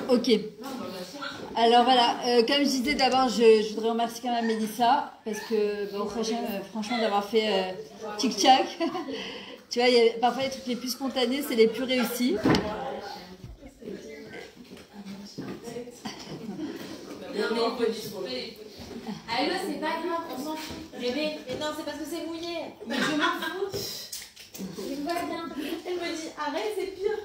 Ok. Alors voilà, comme je disais d'abord, je voudrais remercier quand même Mélissa parce que, bon, franchement, d'avoir fait tic-tac. Tu vois, parfois les trucs les plus spontanés, c'est les plus réussis. Allô, c'est pas grave, on s'en fout. Bébé, mais non, c'est parce que c'est mouillé. Mais je m'en fous. Je vois bien. Elle me dit, arrête, c'est pire.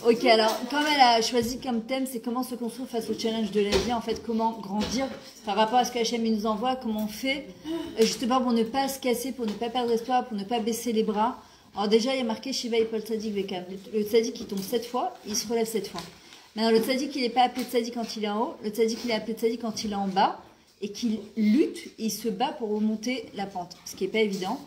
Ok, alors, comme elle a choisi comme thème, c'est comment se construire face au challenge de la vie, en fait, comment grandir par rapport à ce que HM nous envoie, comment on fait, justement pour ne pas se casser, pour ne pas perdre espoir, pour ne pas baisser les bras. Alors déjà, il y a marqué Shiva Ipol Tzadik Vekam. Le Tzadik, il tombe 7 fois, il se relève 7 fois. Maintenant, le Tzadik, il n'est pas appelé Tzadik quand il est en haut, le Tzadik, il est appelé Tzadik quand il est en bas, et qu'il lutte, il se bat pour remonter la pente, ce qui n'est pas évident.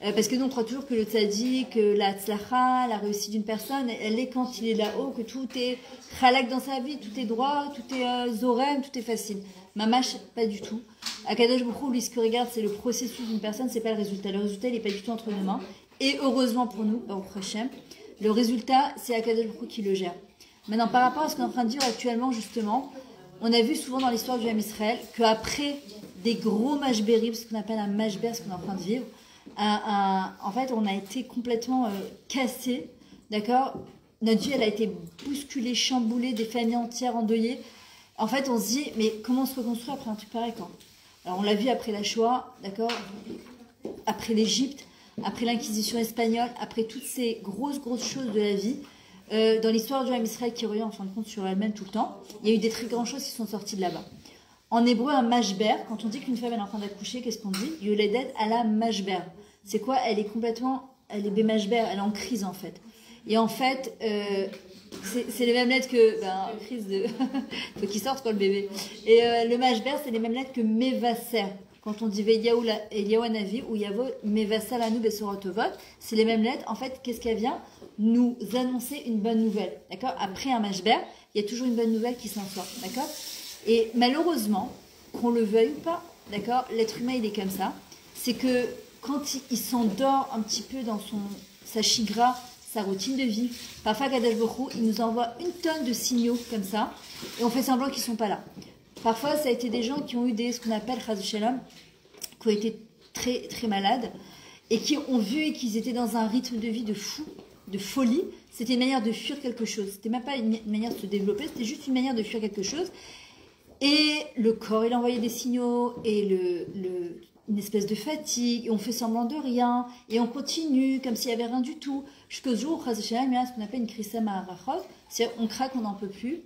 Parce que nous, on croit toujours que le tzaddik, la tzlacha, la réussite d'une personne, elle est quand il est là-haut, que tout est chalak dans sa vie, tout est droit, tout est zorem, tout est facile. Mamash, pas du tout. Akadosh Baruch Hu, lui, ce que regarde, c'est le processus d'une personne, c'est pas le résultat. Le résultat, il n'est pas du tout entre nos mains. Et heureusement pour nous, au prochain, le résultat, c'est Akadosh Baruch Hu qui le gère. Maintenant, par rapport à ce qu'on est en train de dire actuellement, justement, on a vu souvent dans l'histoire du Ham Israël qu'après des gros mashberim, ce qu'on appelle un mashber, ce qu'on est en train de vivre, en fait, on a été complètement cassé, d'accord. Notre vie, elle a été bousculée, chamboulée, des familles entières endeuillées. En fait, on se dit, mais comment se reconstruire après un truc pareil, quoi? Alors, on l'a vu après la Shoah, d'accord, après l'Égypte, après l'Inquisition espagnole, après toutes ces grosses choses de la vie. Dans l'histoire du Ham Israël qui revient en fin de compte sur elle-même tout le temps, il y a eu des très grandes choses qui sont sorties de là-bas. En hébreu, un mashber, quand on dit qu'une femme est en train d'accoucher, qu'est-ce qu'on dit? Yoledet ala mashber. C'est quoi? Elle est complètement, elle est bémashber, elle est en crise en fait. Et en fait, c'est les mêmes lettres que, crise de, faut qu'il sorte quoi le bébé. Et le mashber, c'est les mêmes lettres que mevaser. Quand on dit Veyahu Anavi ou Yavo Mevasa Lanu Besorotovot, c'est les mêmes lettres. En fait, qu'est-ce qu'elle vient? Nous annoncer une bonne nouvelle. D'accord? Après un mashber, il y a toujours une bonne nouvelle qui s'en sort. D'accord? Et malheureusement, qu'on le veuille ou pas, d'accord, l'être humain il est comme ça, c'est que quand il s'endort un petit peu dans sa shigra, sa routine de vie, parfois Kadosh Baruch Hu, il nous envoie une tonne de signaux comme ça, et on fait semblant qu'ils ne sont pas là. Parfois, ça a été des gens qui ont eu ce qu'on appelle Chas Shalom, qui ont été très très malades, et qui ont vu et qu'ils étaient dans un rythme de vie de fou, de folie. C'était une manière de fuir quelque chose. C'était même pas une manière de se développer, c'était juste une manière de fuir quelque chose. Et le corps, il envoyait des signaux, et une espèce de fatigue, et on fait semblant de rien, et on continue comme s'il n'y avait rien du tout, jusqu'au jour où, il y a ce qu'on appelle une chrysème à arachot, c'est-à-dire on craque, on n'en peut plus.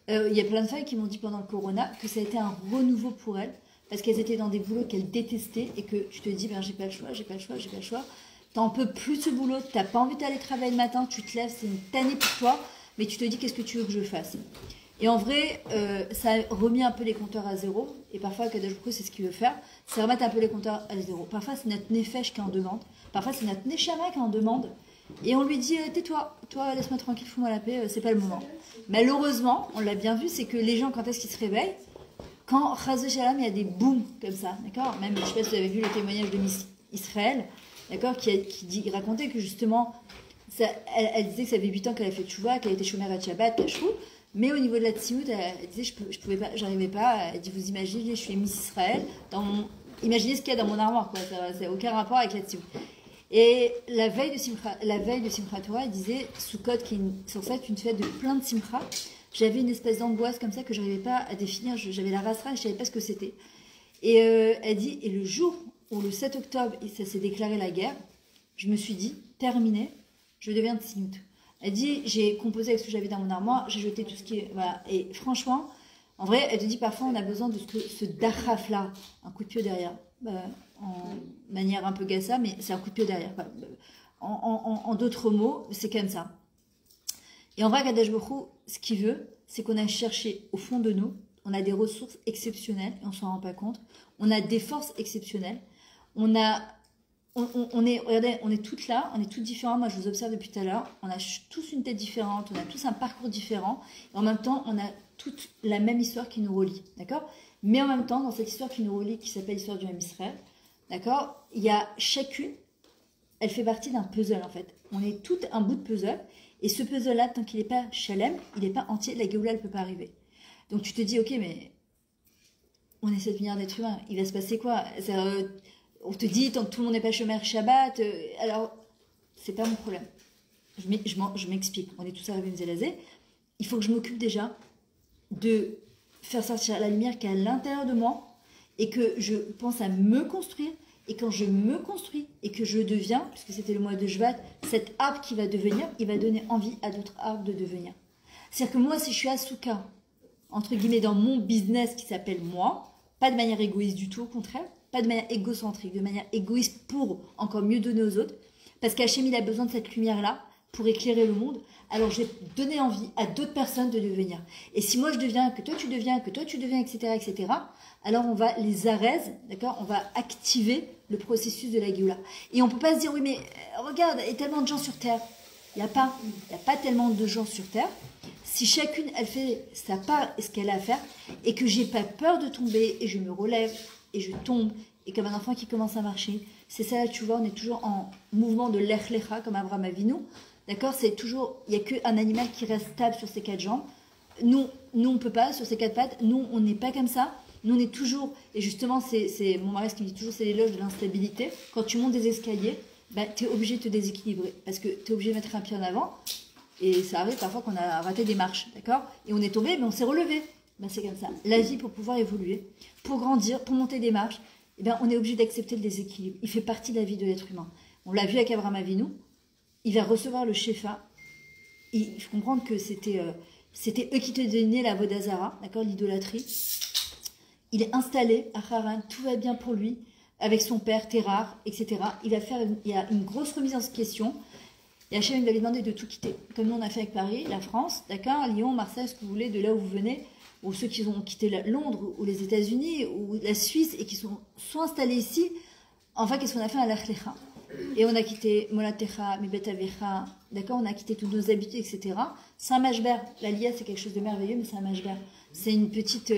Il y a plein de femmes qui m'ont dit pendant le corona que ça a été un renouveau pour elles, parce qu'elles étaient dans des boulots qu'elles détestaient, et que tu te dis, j'ai pas le choix, t'en peux plus de ce boulot, t'as pas envie d'aller travailler le matin, tu te lèves, c'est une tannée pour toi, mais tu te dis, qu'est-ce que tu veux que je fasse? Et en vrai, ça a remis un peu les compteurs à zéro. Et parfois, Kadosh Baruch Hu, c'est ce qu'il veut faire, c'est remettre un peu les compteurs à zéro. Parfois, c'est notre nefesh qui en demande. Parfois, c'est notre neshama qui en demande. Et on lui dit, tais-toi, toi, laisse-moi tranquille, fous-moi la paix, c'est pas le moment. Malheureusement, on l'a bien vu, c'est que les gens, quand est-ce qu'ils se réveillent? Quand, Chaz Shalom, il y a des booms comme ça, d'accord? Même, je sais pas si vous avez vu le témoignage de Miss Israël, d'accord, qui racontait que justement, elle disait que ça fait 8 ans qu'elle a fait tchouva, qu'elle était chômeur à Shabbat, cachou. Mais au niveau de la tsiout, elle disait je pouvais pas, j'arrivais pas. Elle dit vous imaginez, je suis Miss Israël, imaginez ce qu'il y a dans mon armoire, quoi. Ça n'a aucun rapport avec la tsiout. Et la veille de Simchat Torah, elle disait Sukkot, qui est sur ça une fête de plein de simcha. J'avais une espèce d'angoisse comme ça que j'arrivais pas à définir. J'avais la rasera, je savais pas ce que c'était. Et elle dit et le jour où le 7 octobre, ça s'est déclaré la guerre, je me suis dit terminé, je deviens tsiout. Elle dit, j'ai composé avec ce que j'avais dans mon armoire, j'ai jeté tout ce qui est... Voilà. Et franchement, en vrai, elle te dit, parfois, on a besoin de ce dachaf-là, un coup de pied derrière. En manière un peu gassa, mais c'est un coup de pied derrière. En d'autres mots, c'est comme ça. Et en vrai, Kadosh Baruch Hu, ce qu'il veut, c'est qu'on a cherché au fond de nous, on a des ressources exceptionnelles, et on s'en rend pas compte. On a des forces exceptionnelles. Regardez, on est toutes là, on est toutes différentes. Moi, je vous observe depuis tout à l'heure. On a tous une tête différente, on a tous un parcours différent. Et en même temps, on a toute la même histoire qui nous relie, d'accord? Mais en même temps, dans cette histoire qui nous relie, qui s'appelle l'histoire du Ham Israël, d'accord? Il y a chacune, elle fait partie d'un puzzle, en fait. On est toutes un bout de puzzle. Et ce puzzle-là, tant qu'il n'est pas shalem, il n'est pas entier, la Géoula, elle ne peut pas arriver. Donc tu te dis, ok, mais on est 7 milliards d'êtres humains, il va se passer quoi? On te dit, tant que tout le monde n'est pas chômeur Shabbat, alors, c'est pas mon problème. Je m'explique, on est tous arrivés à Zélazé. Il faut que je m'occupe déjà de faire sortir la lumière qui est à l'intérieur de moi et que je pense à me construire. Et quand je me construis et que je deviens, puisque c'était le mois de Shvat, cet arbre qui va devenir, il va donner envie à d'autres arbres de devenir. C'est-à-dire que moi, si je suis asuka, entre guillemets, dans mon business qui s'appelle moi, pas de manière égoïste du tout, au contraire, pas de manière égocentrique, de manière égoïste pour encore mieux donner aux autres, parce qu'Hachem, il a besoin de cette lumière-là pour éclairer le monde, alors je vais donner envie à d'autres personnes de devenir. Et si moi je deviens, que toi tu deviens, etc., etc., alors on va les arrêter, d'accord? On va activer le processus de la Géoula. Et on ne peut pas se dire, oui mais regarde, il y a tellement de gens sur Terre. Il n'y a pas tellement de gens sur Terre. Si chacune, elle fait sa part et ce qu'elle a à faire, et que j'ai pas peur de tomber, et je me relève, et je tombe, et comme un enfant qui commence à marcher, c'est ça là, tu vois, on est toujours en mouvement de l'ech lecha, comme Abraham Avinu. D'accord, c'est toujours, il n'y a qu'un animal qui reste stable sur ses 4 jambes. Nous on ne peut pas, sur ses 4 pattes. Nous, on n'est pas comme ça. Nous, on est toujours, et justement, c'est mon mari qui me dit toujours, c'est l'éloge de l'instabilité. Quand tu montes des escaliers, bah, tu es obligé de te déséquilibrer. Parce que tu es obligé de mettre un pied en avant. Et ça arrive parfois qu'on a raté des marches, d'accord? Et on est tombé, mais on s'est relevé. Bah, c'est comme ça. La vie, pour pouvoir évoluer, pour grandir, pour monter des marches, eh ben, on est obligé d'accepter le déséquilibre. Il fait partie de la vie de l'être humain. On l'a vu avec Abraham Avinu. Il va recevoir le Shefa. Il faut comprendre que c'était eux qui te donnaient la Vodazara, d'accord, l'idolâtrie. Il est installé à Haran, tout va bien pour lui, avec son père, Terrar, etc. Il y a une grosse remise en question. Et Hachem il va lui demander de tout quitter. Comme nous on a fait avec Paris, la France, d'accord, Lyon, Marseille, ce que vous voulez, de là où vous venez, ou ceux qui ont quitté Londres, ou les États-Unis, ou la Suisse, et qui sont installés ici. Enfin, qu'est-ce qu'on a fait à l'Achlecha? Et on a quitté Molatecha, Mibet Avecha, d'accord, on a quitté toutes nos habitudes, etc. C'est un mashber. La Lia, c'est quelque chose de merveilleux, mais c'est un mashber. C'est une petite,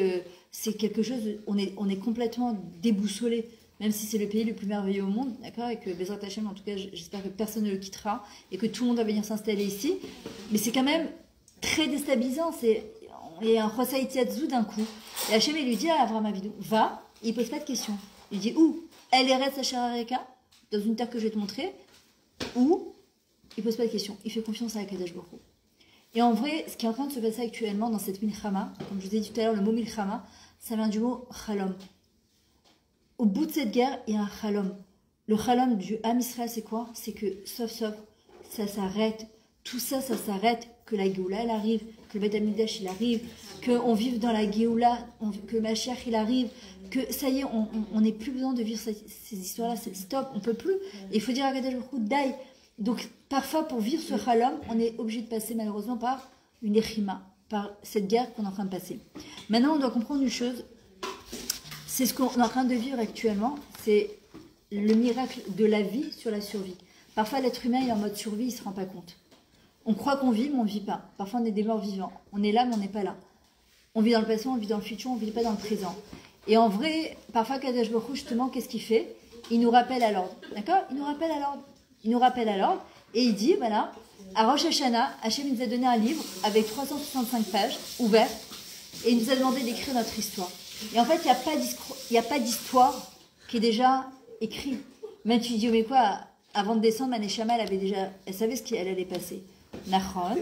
c'est quelque chose, on est complètement déboussolé, même si c'est le pays le plus merveilleux au monde, d'accord, et que Bezrat Hachem, en tout cas, j'espère que personne ne le quittera, et que tout le monde va venir s'installer ici. Mais c'est quand même très déstabilisant. Il y a un Chosai Tiatzou d'un coup. Et Hachem, il lui dit à Avraham Avinu, va, et il pose pas de questions. Il dit, où? Elle est reste à Sharareka, dans une terre que je vais te montrer, ou il pose pas de questions, il fait confiance à Akadosh Baruch Hu. Et en vrai, ce qui est en train de se passer actuellement dans cette milchama, comme je vous ai dit tout à l'heure, le mot milchama, ça vient du mot chalom. Au bout de cette guerre, il y a un chalom. Le chalom du Ham Israël, c'est quoi? C'est que, sauf, ça s'arrête. Tout ça, ça s'arrête. Que la Géoula, elle arrive, que le Beth Amikdash, il arrive, qu'on vive dans la Géoula, que Mashiach, il arrive, que ça y est, on n'ait plus besoin de vivre ces histoires-là, c'est stop, on peut plus. Et il faut dire à Kadosh Baruch Hu, Dai. Donc, parfois, pour vivre ce chalom, on est obligé de passer malheureusement par une echima, par cette guerre qu'on est en train de passer. Maintenant, on doit comprendre une chose, c'est ce qu'on est en train de vivre actuellement, c'est le miracle de la vie sur la survie. Parfois, l'être humain est en mode survie, il ne se rend pas compte. On croit qu'on vit, mais on ne vit pas. Parfois, on est des morts vivants. On est là, mais on n'est pas là. On vit dans le passé, on vit dans le futur, on ne vit pas dans le présent. Et en vrai, parfois, Kadosh Baruch Hu, justement, qu'est-ce qu'il fait? Il nous rappelle à l'ordre. D'accord? Il nous rappelle à l'ordre. Il nous rappelle à l'ordre. Et il dit, voilà, à Rosh Hashanah, Hachem nous a donné un livre avec 365 pages, ouvert, et il nous a demandé d'écrire notre histoire. Et en fait, il n'y a pas d'histoire qui est déjà écrite. Même tu dis, mais quoi, avant de descendre, Maneshama, elle savait ce qu'elle allait passer. Nachon.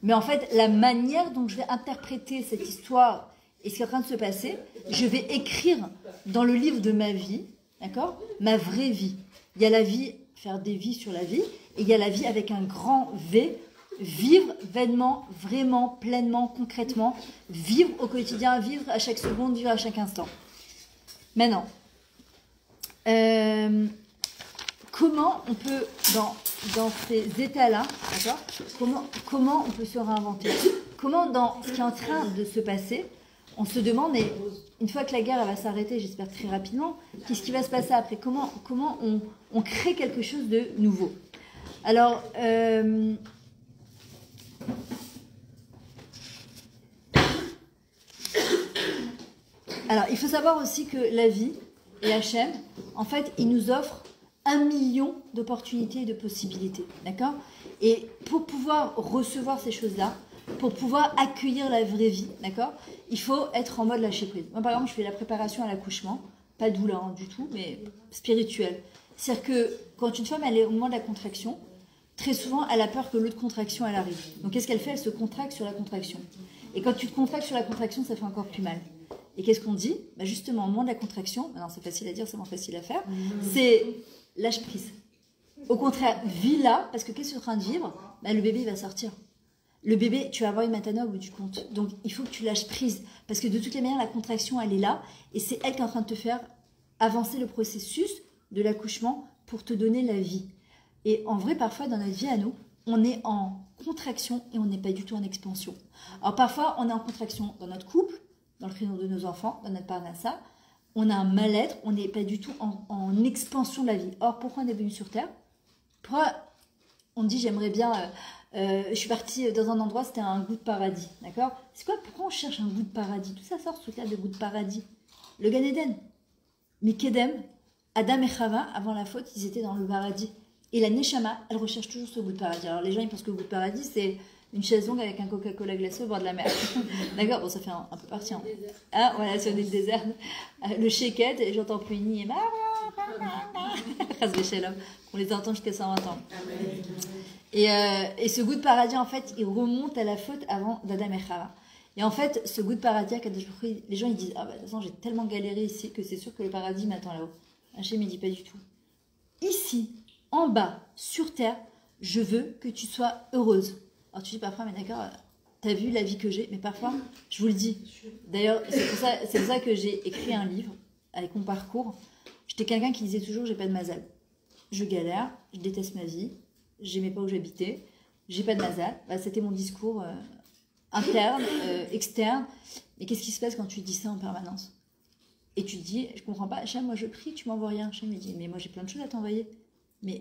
Mais en fait, la manière dont je vais interpréter cette histoire et ce qui est en train de se passer, je vais écrire dans le livre de ma vie, d'accord, ma vraie vie. Il y a la vie, faire des vies sur la vie, et il y a la vie avec un grand V, vivre vainement, vraiment, pleinement, concrètement, vivre au quotidien, vivre à chaque seconde, vivre à chaque instant. Maintenant, comment on peut, dans ces états-là, d'accord, comment on peut se réinventer? Comment, dans ce qui est en train de se passer, on se demande, et une fois que la guerre elle va s'arrêter, j'espère très rapidement, qu'est-ce qui va se passer après? Comment on crée quelque chose de nouveau? Alors, il faut savoir aussi que la vie et Hachem, en fait, il nous offre 1 million d'opportunités et de possibilités, d'accord? Et pour pouvoir recevoir ces choses-là, pour pouvoir accueillir la vraie vie, d'accord? Il faut être en mode lâcher prise. Moi, par exemple, je fais la préparation à l'accouchement, pas douleur du tout, mais spirituelle. C'est-à-dire que quand une femme elle est au moment de la contraction, très souvent, elle a peur que l'autre contraction, elle arrive. Donc, qu'est-ce qu'elle fait? Elle se contracte sur la contraction. Et quand tu te contractes sur la contraction, ça fait encore plus mal. Et qu'est-ce qu'on dit? Bah justement, au moment de la contraction, non, c'est facile à dire, c'est moins facile à faire, c'est lâche prise. Au contraire, vis là, parce que qu'est-ce que tu es en train de vivre? Bah, le bébé il va sortir. Le bébé, tu vas avoir une matana au bout du compte. Donc, il faut que tu lâches prise. Parce que de toutes les manières, la contraction, elle est là. Et c'est elle qui est en train de te faire avancer le processus de l'accouchement pour te donner la vie. Et en vrai, parfois, dans notre vie à nous, on est en contraction et on n'est pas du tout en expansion. Alors, parfois, on est en contraction dans notre couple, dans le créneau de nos enfants, dans notre parnassa. On a un mal-être, on n'est pas du tout en expansion de la vie. Or, pourquoi on est venu sur Terre? Pourquoi on dit j'aimerais bien... je suis partie dans un endroit, c'était un goût de paradis, d'accord? C'est quoi? Pourquoi on cherche un goût de paradis? Tout ça sort sous le cadre de goût de paradis. Le Gan Eden. Mais Kedem, Adam et Chava, avant la faute, ils étaient dans le paradis. Et la Neshama, elle recherche toujours ce goût de paradis. Alors les gens, ils pensent que le goût de paradis, c'est une chaise longue avec un Coca-Cola glacé au bord de la mer. D'accord? Bon, ça fait un peu partie. Hein. Ah, voilà, sur l'île déserte. Le sheket, et j'entends plus ni et on les entend jusqu'à 120 ans. Et ce goût de paradis, en fait, il remonte à la faute avant d'Adam et Chava. Et en fait, ce goût de paradis, les gens ils disent ah bah de toute façon j'ai tellement galéré ici que c'est sûr que le paradis m'attend là-haut. Hachem il dit pas du tout. Ici, en bas, sur terre, je veux que tu sois heureuse. Alors tu dis parfois mais d'accord, t'as vu la vie que j'ai, mais parfois je vous le dis. D'ailleurs c'est pour ça que j'ai écrit un livre avec mon parcours. J'étais quelqu'un qui disait toujours j'ai pas de mazal. Je galère, je déteste ma vie, j'aimais pas où j'habitais, j'ai pas de mazal. Bah, c'était mon discours. Interne, externe. Mais qu'est-ce qui se passe quand tu dis ça en permanence? Et tu te dis, je comprends pas, Hachem, moi je prie, tu m'envoies rien. Hachem me dit, mais moi j'ai plein de choses à t'envoyer. Mais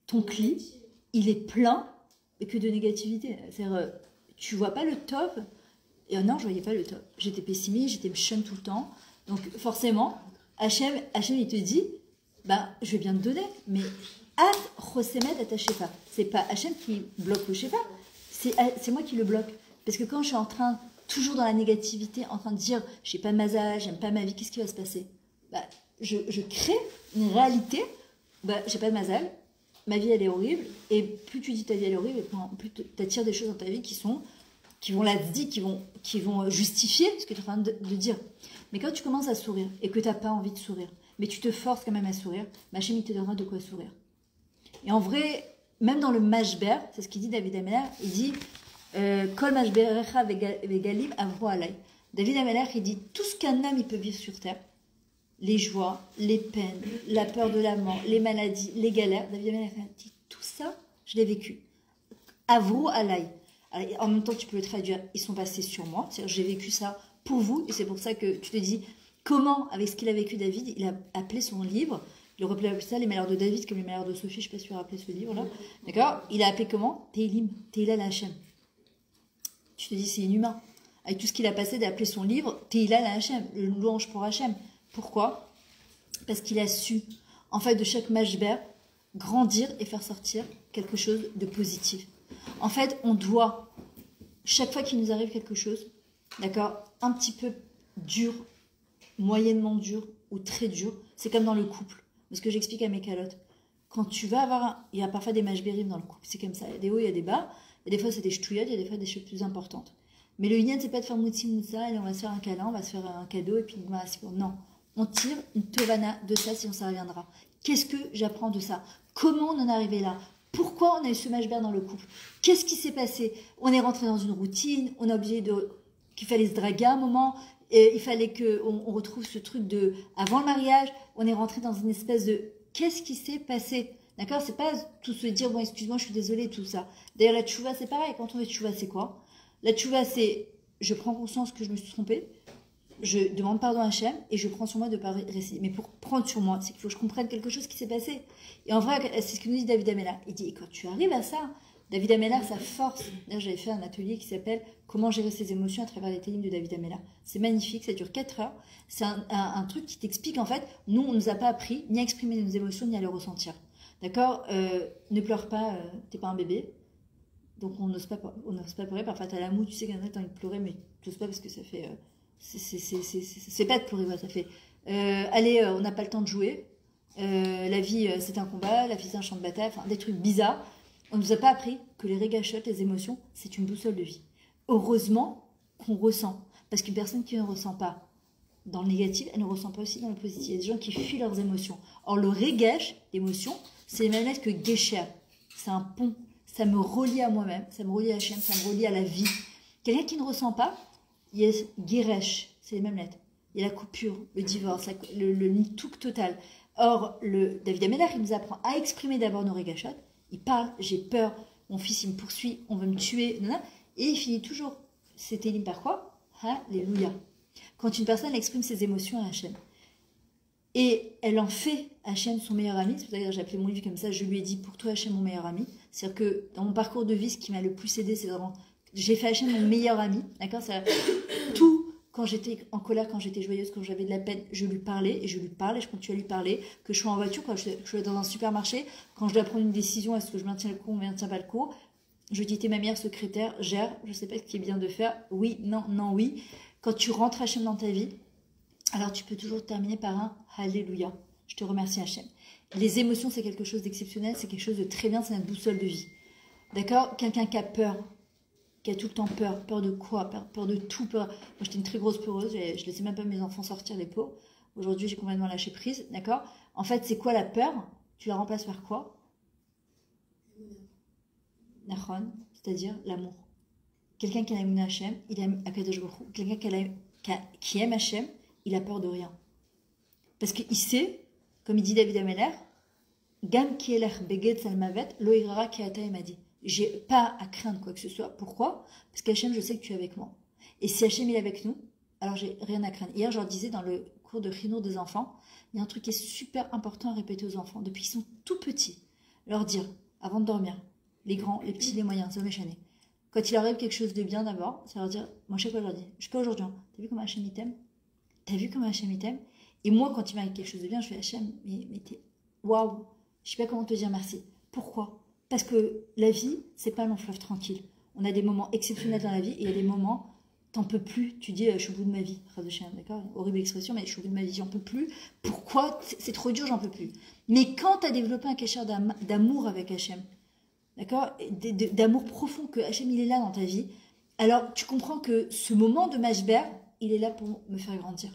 ton cli, il est plein que de négativité. C'est-à-dire, tu vois pas le top. Et non, je voyais pas le top. J'étais pessimiste, j'étais chum tout le temps. Donc forcément, Hachem il te dit, bah je vais bien te donner, mais at chosemed at shefa. C'est pas Hachem qui bloque le shefa, c'est moi qui le bloque. Parce que quand je suis en train, toujours dans la négativité, en train de dire « j'ai pas de mazal, j'aime pas ma vie », qu'est-ce qui va se passer? Bah, je crée une réalité, bah, j'ai pas de mazal, ma vie elle est horrible, et plus tu dis ta vie elle est horrible, et plus tu attires des choses dans ta vie qui vont la dire, qui vont justifier ce que tu es en train de dire. Mais quand tu commences à sourire, et que tu n'as pas envie de sourire, mais tu te forces quand même à sourire, ma chérie te donnera de quoi sourire. Et en vrai, même dans le Mashber, c'est ce qu'il dit David Ameller, il dit... Kol mashberecha vegalim avro alay. David Ameller, il dit tout ce qu'un homme il peut vivre sur terre, les joies, les peines, la peur de la mort, les maladies, les galères. David Ameller dit tout ça, je l'ai vécu. Avro alay. En même temps, tu peux le traduire. Ils sont passés sur moi. C'est-à-dire, j'ai vécu ça pour vous, et c'est pour ça que tu te dis comment, avec ce qu'il a vécu, David, il a appelé son livre. Il aurait pu appeler ça Les malheurs de David, comme les malheurs de Sophie. Je ne sais pas si tu as rappelé ce livre-là. D'accord? Il a appelé comment? Teilim, Teila la Hachem. Tu te dis, c'est inhumain. Avec tout ce qu'il a passé d'appeler son livre, Teila la Hachem, le louange pour Hachem. Pourquoi? Parce qu'il a su, en fait, de chaque mashber, grandir et faire sortir quelque chose de positif. En fait, on doit, chaque fois qu'il nous arrive quelque chose, d'accord, un petit peu dur, moyennement dur ou très dur, c'est comme dans le couple. Parce que j'explique à mes calottes. Quand tu vas avoir il y a parfois des mashberim dans le couple, c'est comme ça, il y a des hauts, il y a des bas. Et des fois, c'est des ch'touillettes, il y a des fois des choses plus importantes. Mais le yin, c'est pas de faire moutsi moutsa, et on va se faire un câlin, on va se faire un cadeau, et puis voilà, c'est bon. Non. On tire une tovana de ça, sinon ça reviendra. Qu'est-ce que j'apprends de ça? Comment on en est arrivé là? Pourquoi on a eu ce mashber dans le couple? Qu'est-ce qui s'est passé? On est rentré dans une routine, on a oublié qu'il fallait se draguer à un moment, et il fallait qu'on retrouve ce truc de avant le mariage, on est rentré dans une espèce de qu'est-ce qui s'est passé? D'accord? C'est pas tout se dire, bon, excuse-moi, je suis désolée, tout ça. D'ailleurs, la tchouva, c'est pareil. Quand on fait tchouva, c'est quoi? La tchouva, c'est je prends conscience que je me suis trompée, je demande pardon à Hachem et je prends sur moi de ne pas réciter. Mais pour prendre sur moi, c'est qu'il faut que je comprenne quelque chose qui s'est passé. Et en vrai, c'est ce que nous dit David Ameller. Il dit, et quand tu arrives à ça, David Ameller, sa force. D'ailleurs, j'avais fait un atelier qui s'appelle Comment gérer ses émotions à travers les télim de David Ameller. C'est magnifique, ça dure 4 heures. C'est un truc qui t'explique, en fait, nous, on ne nous a pas appris ni à exprimer nos émotions, ni à les ressentir. D'accord. Ne pleure pas, t'es pas un bébé. Donc on n'ose pas pleurer. Parfois t'as la moue, tu sais qu'il y en a qui ont envie de pleurer, mais tu n'oses pas parce que ça fait... c'est pas de pleurer, ça fait... allez, on n'a pas le temps de jouer. La vie, c'est un combat. La vie, c'est un champ de bataille. Enfin, des trucs bizarres. On nous a pas appris que les régachotes, les émotions, c'est une boussole de vie. Heureusement qu'on ressent. Parce qu'une personne qui ne ressent pas dans le négatif, elle ne ressent pas aussi dans le positif. Il y a des gens qui fuient leurs émotions. Or, le régache, l'émotion, c'est la même lettre que Gesher. C'est un pont. Ça me relie à moi-même, ça me relie à Hachem, ça me relie à la vie. Quelqu'un qui ne ressent pas, il y a Geresh, c'est les mêmes lettres. Il y a la coupure, le divorce, le nitouk total. Or, David Ameller, il nous apprend à exprimer d'abord nos régachot. Il parle, j'ai peur, mon fils il me poursuit, on veut me tuer, et il finit toujours. C'était élim par quoi? Alléluia. Quand une personne exprime ses émotions à Hachem, et elle en fait Hachem son meilleur ami, c'est pour ça que j'ai appelé mon livre comme ça, je lui ai dit pour toi Hachem mon meilleur ami. C'est-à-dire que dans mon parcours de vie, ce qui m'a le plus aidé, c'est vraiment, j'ai fait Hachem mon meilleur ami, d'accord? Tout, quand j'étais en colère, quand j'étais joyeuse, quand j'avais de la peine, je lui parlais, et je lui parlais, je continue à lui parler, que je sois en voiture, quand je suis dans un supermarché, quand je dois prendre une décision, est-ce que je maintiens le coup ou je maintiens pas le coup, je dis t'es ma meilleure secrétaire, gère, je sais pas ce qui est bien de faire, oui, non, non, oui. Quand tu rentres Hachem dans ta vie, alors tu peux toujours terminer par un Alléluia. Je te remercie Hachem. Les émotions, c'est quelque chose d'exceptionnel, c'est quelque chose de très bien, c'est notre boussole de vie. D'accord? Quelqu'un qui a peur, qui a tout le temps peur. Peur de quoi? Peur de tout. Peur. Moi, j'étais une très grosse peureuse, je ne laissais même pas mes enfants sortir les pauvres. Aujourd'hui, j'ai complètement lâché prise. D'accord? En fait, c'est quoi la peur? Tu la remplaces par quoi? Nachon, c'est-à-dire l'amour. Quelqu'un qui a l'amour Hachem, il aime Akadosh Baruch Hu. Quelqu'un qui aime Hachem, il a peur de rien. Parce qu'il sait, comme il dit David Ameller, Gam ki elech beged salmavet, lo irara ki ata emadi. J'ai pas à craindre quoi que ce soit. Pourquoi? Parce qu'Hachem, je sais que tu es avec moi. Et si Hachem est avec nous, alors j'ai rien à craindre. Hier, je leur disais dans le cours de Chinour des enfants, il y a un truc qui est super important à répéter aux enfants, depuis qu'ils sont tout petits. Leur dire, avant de dormir, les grands, les petits, les moyens, ça va m'échaner. Quand il leur arrive quelque chose de bien d'abord, ça leur dire, moi je sais quoi je leur dis, je sais pas aujourd'hui, t'as vu comment Hachem il t'aime? T'as vu comment Hachem il t'aime? Et moi, quand il m'arrive quelque chose de bien, je fais Hachem, mais t'es waouh, je sais pas comment te dire merci. Pourquoi? Parce que la vie, c'est pas un long fleuve tranquille. On a des moments exceptionnels dans la vie et il y a des moments, t'en peux plus. Tu dis, je suis au bout de ma vie. D'accord? Horrible expression, mais je suis au bout de ma vie, j'en peux plus. Pourquoi? C'est trop dur, j'en peux plus. Mais quand tu as développé un cacheur d'amour avec Hachem, d'accord? D'amour profond, que Hachem, il est là dans ta vie, alors tu comprends que ce moment de Mashber, il est là pour me faire grandir.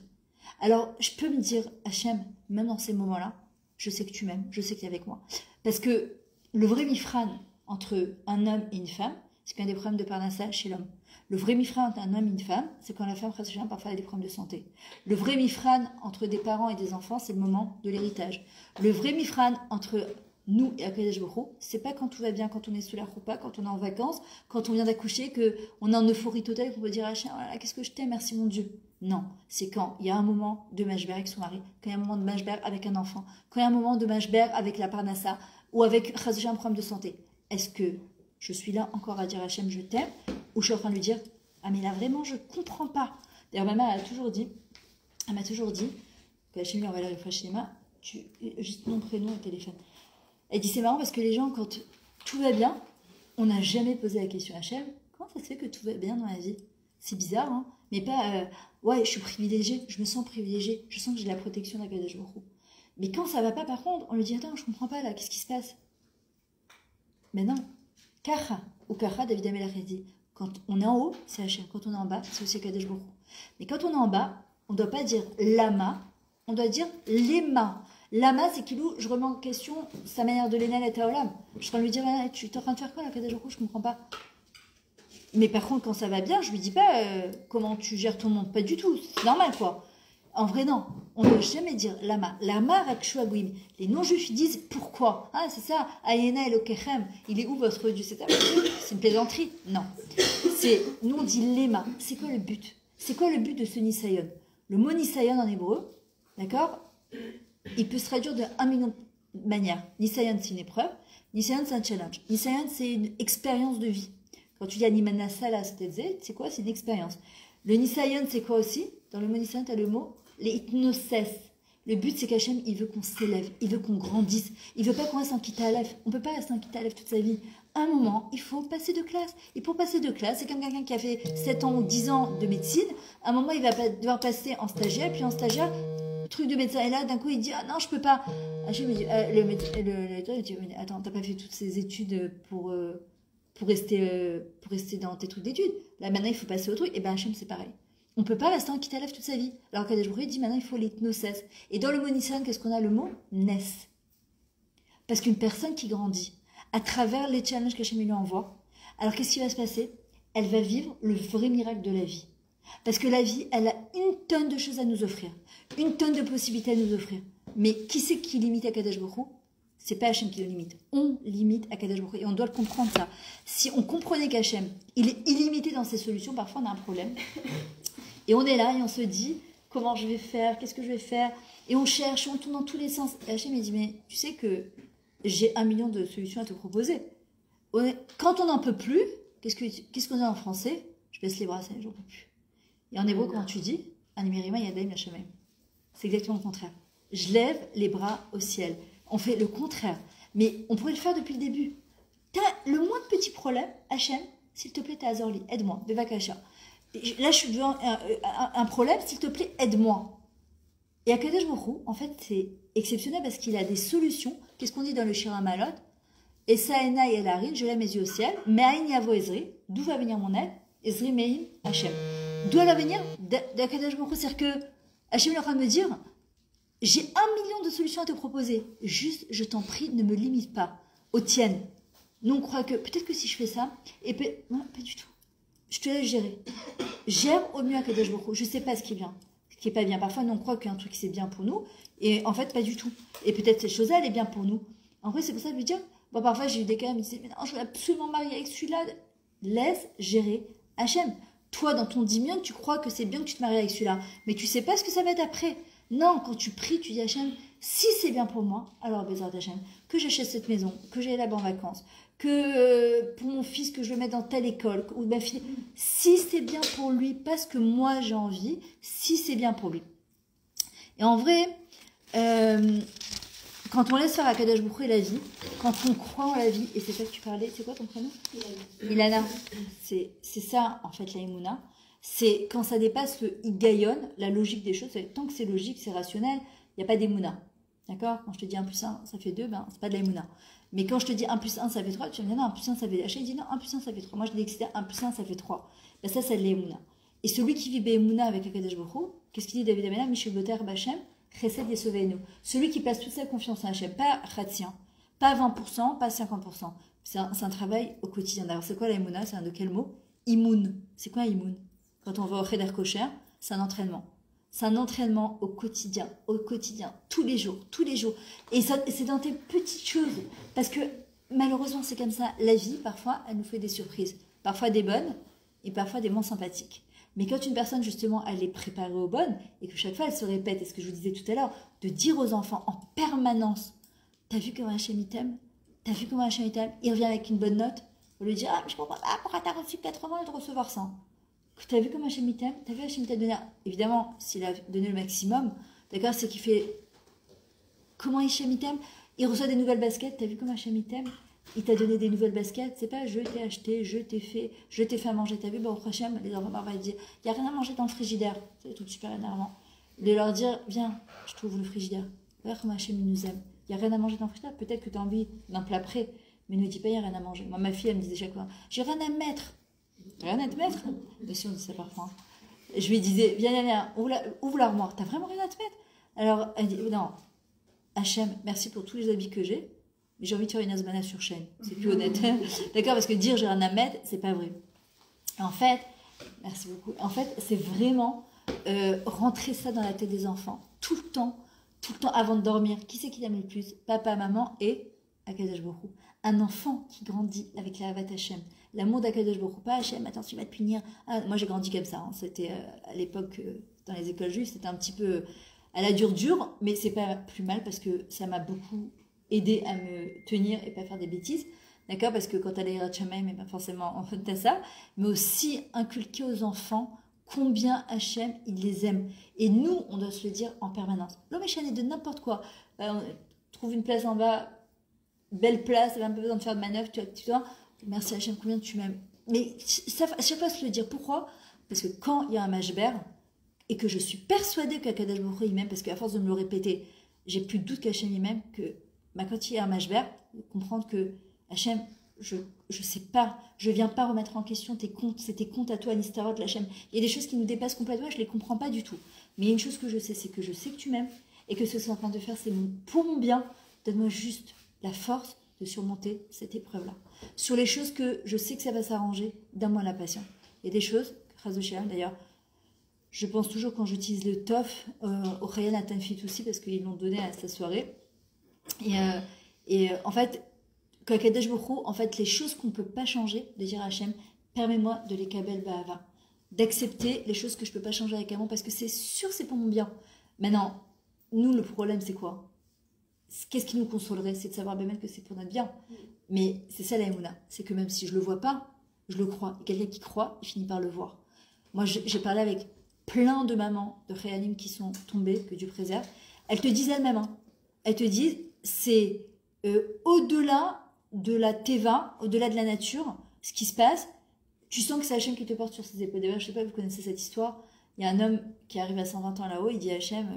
Alors, je peux me dire, Hachem, même dans ces moments-là, je sais que tu m'aimes, je sais que tu es avec moi. Parce que le vrai mifran entre un homme et une femme, c'est qu'il y a des problèmes de parnassa chez l'homme. Le vrai mifran entre un homme et une femme, c'est quand la femme, parfois, a des problèmes de santé. Le vrai mifran entre des parents et des enfants, c'est le moment de l'héritage. Le vrai mifran entre nous et Akadosh Baruch Hu, c'est pas quand tout va bien, quand on est sous la roupa, quand on est en vacances, quand on vient d'accoucher, qu'on est en euphorie totale et qu'on peut dire à Hachem, oh là là, qu'est-ce que je t'aime, merci mon Dieu. Non, c'est quand il y a un moment de Mashber avec son mari, quand il y a un moment de Mashber avec un enfant, quand il y a un moment de Mashber avec la parnassa ou avec un problème de santé. Est-ce que je suis là encore à dire à Hachem je t'aime ou je suis en train de lui dire ah mais là vraiment je comprends pas. D'ailleurs ma mère m'a toujours dit que Hachem lui envoie la Refrachinema, juste nom, prénom et téléphone. Elle dit c'est marrant parce que les gens quand tout va bien, on n'a jamais posé la question à Hachem, comment ça se fait que tout va bien dans la vie? C'est bizarre, hein, mais pas ouais, je suis privilégiée, je me sens privilégiée, je sens que j'ai la protection d'Akadosh Baruch Hu. Mais quand ça va pas, par contre, on lui dit attends, je comprends pas là, qu'est-ce qui se passe? Mais non, Kacha ou Kacha, David Ameller dit quand on est en haut, c'est Hachem, quand on est en bas, c'est aussi Akadosh Baruch Hu. Mais quand on est en bas, on doit pas dire lama, on doit dire lema. Lama, c'est qu'il je remets en question sa manière de l'énel et Taolam. Je suis en train de lui dire tu es en train de faire quoi là, Akadosh Baruch Hu, je comprends pas. Mais par contre, quand ça va bien, je lui dis pas comment tu gères ton monde. Pas du tout. C'est normal, quoi. En vrai, non. On ne doit jamais dire lama. Lama rakshuaguim. Les non-juifs disent pourquoi. Ah, c'est ça. Ayena elokechem. Il est où votre Dieu? C'est une plaisanterie? Non. Nous, on dit lema. C'est quoi le but? C'est quoi le but de ce nisayon? Le mot nisayon en hébreu, d'accord? Il peut se traduire de 1 million de manières. Nisayon, c'est une épreuve. Nisayon, c'est un challenge. Nisayon, c'est une expérience de vie. Quand tu dis Animana Sala, c'est quoi? C'est une expérience. Le Nisayon, c'est quoi aussi? Dans le mot Nisayon, tu as le mot les hypnoses. Le but, c'est qu'Hachem, il veut qu'on s'élève, il veut qu'on grandisse. Il veut pas qu'on reste en quitte à Aleph. On peut pas rester en quitte à Aleph toute sa vie. À un moment, il faut passer de classe. Et pour passer de classe, c'est comme quelqu'un qui a fait 7 ans ou 10 ans de médecine. À un moment, il va devoir passer en stagiaire. Puis en stagiaire, truc de médecin. Et là, d'un coup, il dit, ah non, je peux pas. Hachem, il dit, il dit, mais attends, t'as pas fait toutes ces études pour rester dans tes trucs d'études. Là, maintenant, il faut passer au truc. Et ben, Hachem, c'est pareil. On ne peut pas rester en quitte à Aleph toute sa vie. Alors qu'Akadosh Baruch Hu dit maintenant il faut l'hypnocèse. Et dans le mot Nissan, qu'est-ce qu'on a le mot Nes. Parce qu'une personne qui grandit à travers les challenges qu'Hachem lui envoie, alors qu'est-ce qui va se passer? Elle va vivre le vrai miracle de la vie. Parce que la vie, elle a une tonne de choses à nous offrir. Une tonne de possibilités à nous offrir. Mais qui c'est qui limite Akadosh Baruch Hu? C'est pas Hachem qui le limite. On limite Akadosh Baruch Hu. Et on doit le comprendre ça. Si on comprenait qu'Hachem, il est illimité dans ses solutions, parfois on a un problème. Et on est là et on se dit, comment je vais faire, qu'est-ce que je vais faire? Et on cherche, on tourne dans tous les sens. Et Hachem me dit, mais tu sais que j'ai 1 million de solutions à te proposer. Quand on n'en peut plus, qu'est-ce qu'on a en français? Je baisse les bras, ça, j'en peux plus. Et en hébreu, comment tu dis? Animerima yadaim yashamem. C'est exactement le contraire. Je lève les bras au ciel. On fait le contraire. Mais on pourrait le faire depuis le début. T'as le moins de petits problèmes, Hachem, s'il te plaît, t'as Azorli, aide-moi, Bevakasha. Là, je suis devant un problème, s'il te plaît, aide-moi. Et Akadosh Baruch Hu, en fait, c'est exceptionnel parce qu'il a des solutions. Qu'est-ce qu'on dit dans le Shir HaMaalot? Et Saena et Elarin, je lève mes yeux au ciel. Me'ain yavo Ezri, d'où va venir mon aide? Ezri Me'in Hachem. D'où elle va venir? D'Akadosh Baruch Hu. C'est-à-dire que Hachem est en train de me dire, j'ai 1 million de solutions à te proposer. Juste, je t'en prie, ne me limite pas aux tiennes. Nous, on croit que peut-être que si je fais ça, non, pas du tout. Je te laisse gérer. Gère au mieux Akadosh Baruch Hu. Je ne sais pas ce qui est bien, ce qui n'est pas bien. Parfois, nous, on croit qu'un truc, c'est bien pour nous. Et en fait, pas du tout. Et peut-être cette chose-là, elle est bien pour nous. En vrai, c'est pour ça que je lui dis, bon, parfois, j'ai eu des cas, ils me disaient, mais non, je veux absolument marier avec celui-là. Laisse gérer Hachem. Toi, dans ton 10 millions, tu crois que c'est bien que tu te maries avec celui-là. Mais tu ne sais pas ce que ça va être après. Non, quand tu pries, tu dis Hachem, si c'est bien pour moi, alors Bézard Hachem, que j'achète cette maison, que j'aille là-bas en vacances, que pour mon fils, que je le mette dans telle école, ou ma fille, si c'est bien pour lui, parce que moi j'ai envie, si c'est bien pour lui. Et en vrai, quand on laisse faire Akadosh Baruch Hu la vie, quand on croit en la vie, et c'est ça que tu parlais, c'est quoi ton prénom? Ilana. C'est ça, en fait, la Emouna. C'est quand ça dépasse le higayon, la logique des choses. Tant que c'est logique, c'est rationnel, il n'y a pas d'Emouna. D'accord? Quand je te dis 1 plus 1, ça fait 2, ben, c'est pas de la Emouna. Mais quand je te dis 1 plus 1, ça fait 3, tu me dis non, 1 plus 1, ça fait... Hachem dit non, 1 plus 1, ça fait 3. Moi, je dis que 1 plus 1, ça fait 3. Ben, ça, c'est de l'Emouna. Et celui qui vit Be'emouna avec Akadosh Baruch Hu, qu'est-ce qu'il dit David Amena? Michel Boter Bachem, Chesed Yesoveinu. Celui qui place toute sa confiance en Hachem, pas Khatien, pas 20%, pas 50%. C'est un travail au quotidien. D'ailleurs, c'est quoi la Emouna? C'est un de quel mot? Imoun. C'est quoi Imoun? Quand on va au Cheder Kosher, c'est un entraînement. C'est un entraînement au quotidien, tous les jours. Et c'est dans tes petites choses. Parce que malheureusement, c'est comme ça. La vie, parfois, elle nous fait des surprises. Parfois des bonnes et parfois des moins sympathiques. Mais quand une personne, justement, elle est préparée aux bonnes et que chaque fois, elle se répète, et ce que je vous disais tout à l'heure, de dire aux enfants en permanence, t'as vu comment Hachem t'aime? T'as vu comment Hachem t'aime? Il revient avec une bonne note. On lui dit, ah, mais je comprends pas, pourquoi t'as reçu 80 et de recevoir 100? Tu as vu comment Hachem t'aime? Tu as vu Hachem t'a donné... Évidemment, s'il a donné le maximum, d'accord, c'est qu'il fait... Comment Hachem t'aime? Il reçoit des nouvelles baskets. Tu as vu comment Hachem t'aime? Il t'a donné des nouvelles baskets. C'est pas je t'ai acheté, je t'ai fait à manger. Tu as vu, bah, Hachem, les enfants vont dire, il n'y a rien à manger dans le frigidaire. C'est des trucs super énervants. De leur dire, viens, je trouve le frigidaire. Regarde comment Hachem nous aime. Il n'y a rien à manger dans le frigidaire. Peut-être que tu as envie d'un plat prêt, mais ne dis pas, il n'y a rien à manger. Moi, ma fille, elle me disait chaque fois, j'ai rien à mettre. Rien à te mettre? Mais si on dit ça parfois. Je lui disais, viens, ouvre l'armoire. T'as vraiment rien à te mettre? Alors, elle dit, non, Hachem, merci pour tous les habits que j'ai, mais j'ai envie de faire une asbana sur chaîne. C'est plus honnête. D'accord? Parce que dire j'ai rien à mettre, c'est pas vrai. En fait, merci beaucoup. En fait, c'est vraiment rentrer ça dans la tête des enfants. Tout le temps avant de dormir. Qui c'est qui l'aime le plus? Papa, maman et Akadosh Baruch Hu. Un enfant qui grandit avec la Havat Hachem. L'amour d'Akadosh Baruch Hu, pas Hachem, attends, tu vas te punir. Ah, moi, j'ai grandi comme ça. Hein. C'était à l'époque, dans les écoles juives, c'était un petit peu à la dure, mais c'est pas plus mal parce que ça m'a beaucoup aidé à me tenir et pas faire des bêtises. D'accord? Parce que quand t'as les Hirat Shamayim, mais pas forcément t'as ça. Mais aussi inculquer aux enfants combien Hachem, il les aime. Et nous, on doit se le dire en permanence. L'homme est de n'importe quoi. On trouve une place en bas, belle place, elle n'a pas besoin de faire de manœuvre, tu vois, merci Hachem, combien tu m'aimes. Mais ça, à chaque fois, se le dire. Pourquoi? Parce que quand il y a un mashber, et que je suis persuadée qu'Akadosh Baruch Hu il m'aime, parce qu'à force de me le répéter, j'ai plus de doute qu'Hachem il m'aime, que quand il y a un mashber, comprendre que Hachem, je sais pas, je viens pas remettre en question tes comptes, c'est tes comptes à toi, Nistarot, Hachem. Il y a des choses qui nous dépassent complètement, je les comprends pas du tout. Mais il y a une chose que je sais, c'est que je sais que tu m'aimes, et que ce que tu es en train de faire, c'est pour mon bien. Donne-moi juste la force de surmonter cette épreuve-là. Sur les choses que je sais que ça va s'arranger, donne-moi la patience. Il y a des choses, Khazoshiam d'ailleurs, je pense toujours quand j'utilise le TOF au Khayan Atanfit aussi, parce qu'ils l'ont donné à sa soirée. Et en fait, Kakadesh Bokhu, en fait, les choses qu'on ne peut pas changer, de dire à Hachem, permets-moi de les kabel ba'ava, d'accepter les choses que je ne peux pas changer avec Amon, parce que c'est sûr, c'est pour mon bien. Maintenant, nous, le problème, c'est quoi? Qu'est-ce qui nous consolerait? C'est de savoir bien que c'est pour notre bien. Mais c'est ça la Emouna, c'est que même si je ne le vois pas, je le crois. Et quelqu'un qui croit, il finit par le voir. Moi, j'ai parlé avec plein de mamans de Réanim qui sont tombées, que Dieu préserve. Elles te disent elles-mêmes, hein. Elles te disent, c'est au-delà de la teva, au-delà de la nature, ce qui se passe, tu sens que c'est Hachem qui te porte sur ses épaules. D'ailleurs, je ne sais pas, vous connaissez cette histoire, il y a un homme qui arrive à 120 ans là-haut, il dit à Hachem,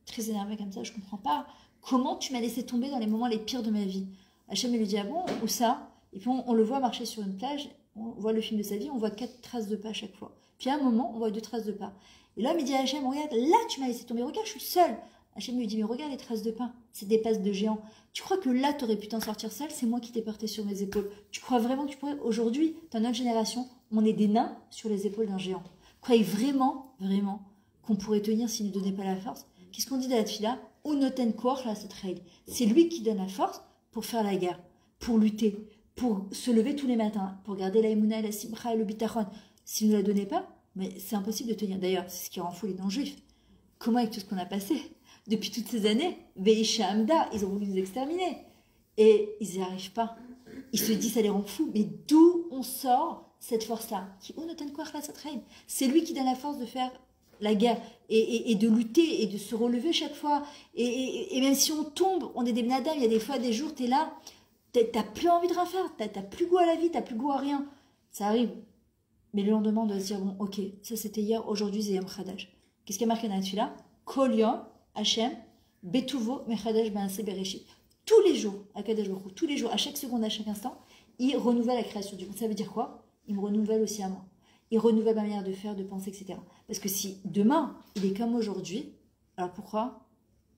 très énervé comme ça, je ne comprends pas, comment tu m'as laissé tomber dans les moments les pires de ma vie? Hachem lui dit, ah bon, où ça? Et puis on le voit marcher sur une plage, on voit le film de sa vie, on voit 4 traces de pas à chaque fois. Puis à un moment, on voit 2 traces de pas. Et l'homme, il dit à Hachem, regarde, là, tu m'as laissé tomber, regarde, je suis seule. Hachem lui dit, mais regarde les traces de pain, c'est des passes de géants. Tu crois que là, tu aurais pu t'en sortir seule? C'est moi qui t'ai porté sur mes épaules. Tu crois vraiment que tu pourrais? Aujourd'hui, dans notre génération, on est des nains sur les épaules d'un géant. Vous croyez vraiment, vraiment, qu'on pourrait tenir s'il ne donnait pas la force? Qu'est-ce qu'on dit dans la tefila? Unoten koach la sotrail. C'est lui qui donne la force pour faire la guerre, pour lutter, pour se lever tous les matins, pour garder la Emouna, la Simcha et le Bitachon. S'il ne la donnait pas, mais c'est impossible de tenir. D'ailleurs, c'est ce qui rend fou les non-juifs. Comment avec tout ce qu'on a passé depuis toutes ces années, Veisha Amda, ils ont voulu nous exterminer. Et ils n'y arrivent pas. Ils se disent, ça les rend fous. Mais d'où on sort cette force-là? C'est lui qui donne la force de faire la guerre et de lutter et de se relever chaque fois. Et même si on tombe, on est des benadam, il y a des fois, des jours, tu es là, t'as plus envie de rien faire, t'as plus goût à la vie, t'as plus goût à rien. Ça arrive. Mais le lendemain, on doit se dire, bon, ok, ça c'était hier, aujourd'hui c'est Yom Chadash. Qu'est-ce qui a marqué dans la tefila? Kol Yom, Hachem, Betuvo, Mechadash, Ba'aseh, Bereshit. Tous les jours, à Kadosh Baruch Hu, tous les jours, à chaque seconde, à chaque instant, il renouvelle la création du monde. Ça veut dire quoi? Il me renouvelle aussi à moi. Il renouvelle ma manière de faire, de penser, etc. Parce que si demain, il est comme aujourd'hui, alors pourquoi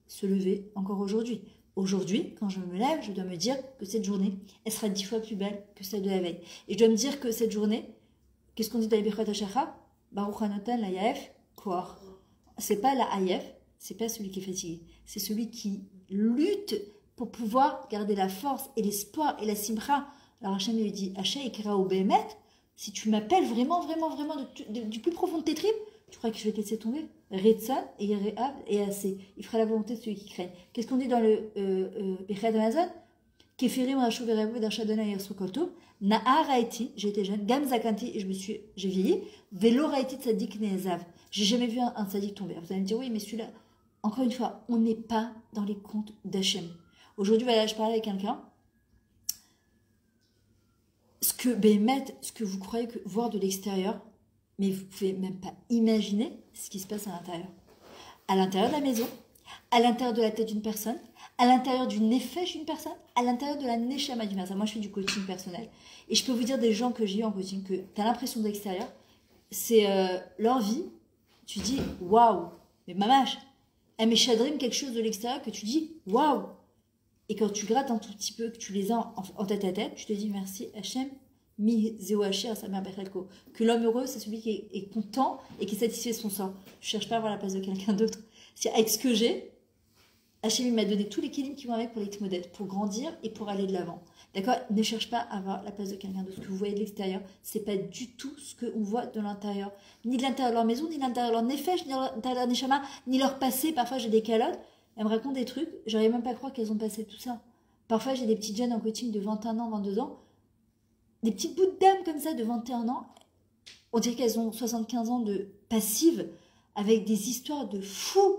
se lever encore aujourd'hui? Aujourd'hui, quand je me lève, je dois me dire que cette journée, elle sera 10 fois plus belle que celle de la veille. Et je dois me dire que cette journée, qu'est-ce qu'on dit dans les Birkat HaShacha? Baruch Hanotan la Yaef Koar. C'est pas la Ayef, c'est pas celui qui est fatigué, c'est celui qui lutte pour pouvoir garder la force et l'espoir et la simcha. Alors Hachem lui dit, Hachem Ikra ou Behemet, si tu m'appelles vraiment, vraiment, vraiment du plus profond de tes tripes, tu crois que je vais te laisser tomber? Retsan et Yereav et assez. Il fera la volonté de celui qui craigne. Qu'est-ce qu'on dit dans le Birkat Hamazon? Kefirim Rachou Verevu d'Achadona Yersukoto, Na'ar Haïti, j'étais jeune, Gam Zakanti, j'ai vieilli, Velo Haïti Tzadik Nezav. J'ai jamais vu un tzadik tomber. Vous allez me dire, oui, mais celui-là, encore une fois, on n'est pas dans les comptes d'Hachem. Aujourd'hui, voilà, je parlais avec quelqu'un. Ce que vous croyez voir de l'extérieur, mais vous pouvez même pas imaginer ce qui se passe à l'intérieur. À l'intérieur de la maison, à l'intérieur de la tête d'une personne, à l'intérieur du nefesh d'une personne, à l'intérieur de la neshama d'une personne. Moi, je fais du coaching personnel. Et je peux vous dire des gens que j'ai eu en coaching, que tu as l'impression de l'extérieur, c'est leur vie. Tu dis, waouh, mais mamache, elle m'échadrime quelque chose de l'extérieur que tu dis, waouh. Et quand tu grattes un tout petit peu, que tu les as en tête à tête, tu te dis, merci Hachem, mi zéo hachir, sa mère Bechelko. Que l'homme heureux, c'est celui qui est content et qui est satisfait de son sort. Je cherche pas à avoir la place de quelqu'un d'autre. C'est avec ce que j'ai, Hachem m'a donné tous les kélim qui vont avec pour les modèles, pour grandir et pour aller de l'avant. D'accord? Ne cherche pas à avoir la place de quelqu'un d'autre. Ce que vous voyez de l'extérieur, c'est pas du tout ce qu'on voit de l'intérieur. Ni de l'intérieur de leur maison, ni de l'intérieur de leur nefesh, ni de l'intérieur de leur neshama, ni leur passé. Parfois, j'ai des calottes. Elles me racontent des trucs. J'arrive même pas à croire qu'elles ont passé tout ça. Parfois, j'ai des petites jeunes en coaching de 21 ans, 22 ans. Des petites bouts d'âme comme ça de 21 ans. on dirait qu'elles ont 75 ans de passive, avec des histoires de fous.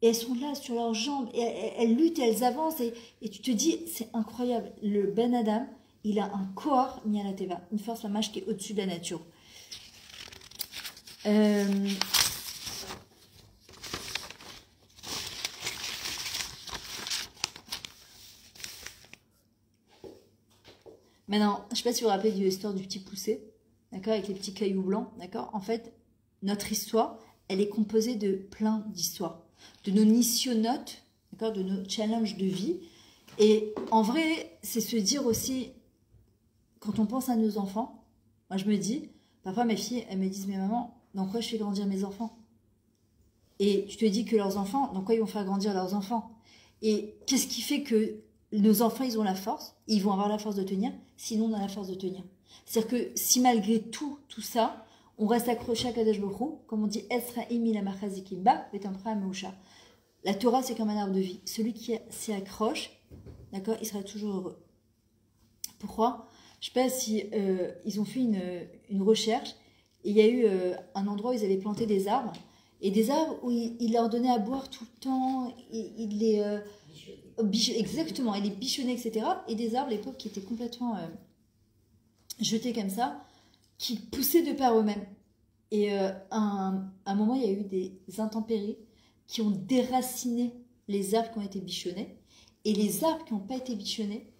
Et elles sont là sur leurs jambes, et elles luttent, et elles avancent, et tu te dis, c'est incroyable. Le Ben Adam, il a un corps mis à la teva, une force mamash qui est au-dessus de la nature. Maintenant, je ne sais pas si vous vous rappelez de l'histoire du petit poussé, d'accord, avec les petits cailloux blancs, d'accord. En fait, notre histoire, elle est composée de plein d'histoires, de nos nissionotes, d'accord, de nos challenges de vie. Et en vrai, c'est se dire aussi, quand on pense à nos enfants, moi je me dis, parfois mes filles, elles me disent, mais maman, dans quoi je fais grandir mes enfants? Et tu te dis que leurs enfants, dans quoi ils vont faire grandir leurs enfants? Et qu'est-ce qui fait que nos enfants, ils ont la force, ils vont avoir la force de tenir, sinon on a la force de tenir. C'est-à-dire que si malgré tout ça, on reste accroché à Kadosh Baruch Hu, comme on dit, la Torah, c'est comme un arbre de vie. Celui qui s'y accroche, d'accord, il sera toujours heureux. Pourquoi? Je ne sais pas si ils ont fait une recherche, et il y a eu un endroit où ils avaient planté des arbres, et des arbres où il leur donnait à boire tout le temps, il les... exactement, il les bichonnait, etc. Et des arbres, à l'époque, qui étaient complètement jetés comme ça, qui poussaient de par eux-mêmes. Et à un moment, il y a eu des intempéries qui ont déraciné les arbres qui ont été bichonnés. Et les arbres qui n'ont pas été bichonnés,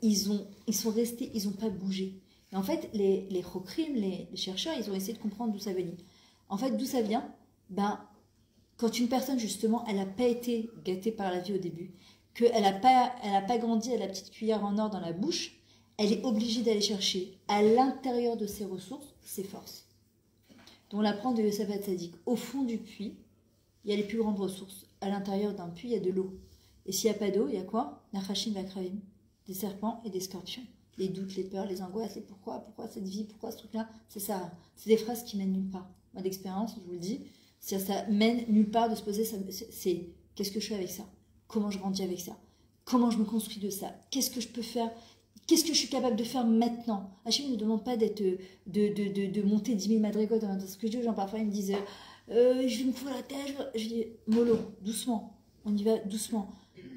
ils sont restés, ils n'ont pas bougé. Et en fait, les chokrim, les chercheurs, ils ont essayé de comprendre d'où ça venait. En fait, d'où ça vient? Quand une personne, justement, elle n'a pas été gâtée par la vie au début, qu'elle n'a pas grandi à la petite cuillère en or dans la bouche, elle est obligée d'aller chercher à l'intérieur de ses ressources, ses forces. Donc on l'apprend de Yosef Hatzadik. Au fond du puits, il y a les plus grandes ressources. À l'intérieur d'un puits, il y a de l'eau. Et s'il n'y a pas d'eau, il y a quoi? Nachashim vakravim, des serpents et des scorpions. Les doutes, les peurs, les angoisses, les pourquoi cette vie, pourquoi ce truc-là, c'est ça. C'est des phrases qui mènent nulle part. Moi, d'expérience, je vous le dis, ça mène nulle part de se poser, c'est qu'est-ce que je fais avec ça? Comment je grandis avec ça? Comment je me construis de ça? Qu'est-ce que je peux faire? Qu'est-ce que je suis capable de faire maintenant? Hachem ne demande pas de monter 10 000 madrigotes. Ce que je dis, parfois ils me disent je vais me foutre la tête. Je dis mollo, doucement. On y va doucement.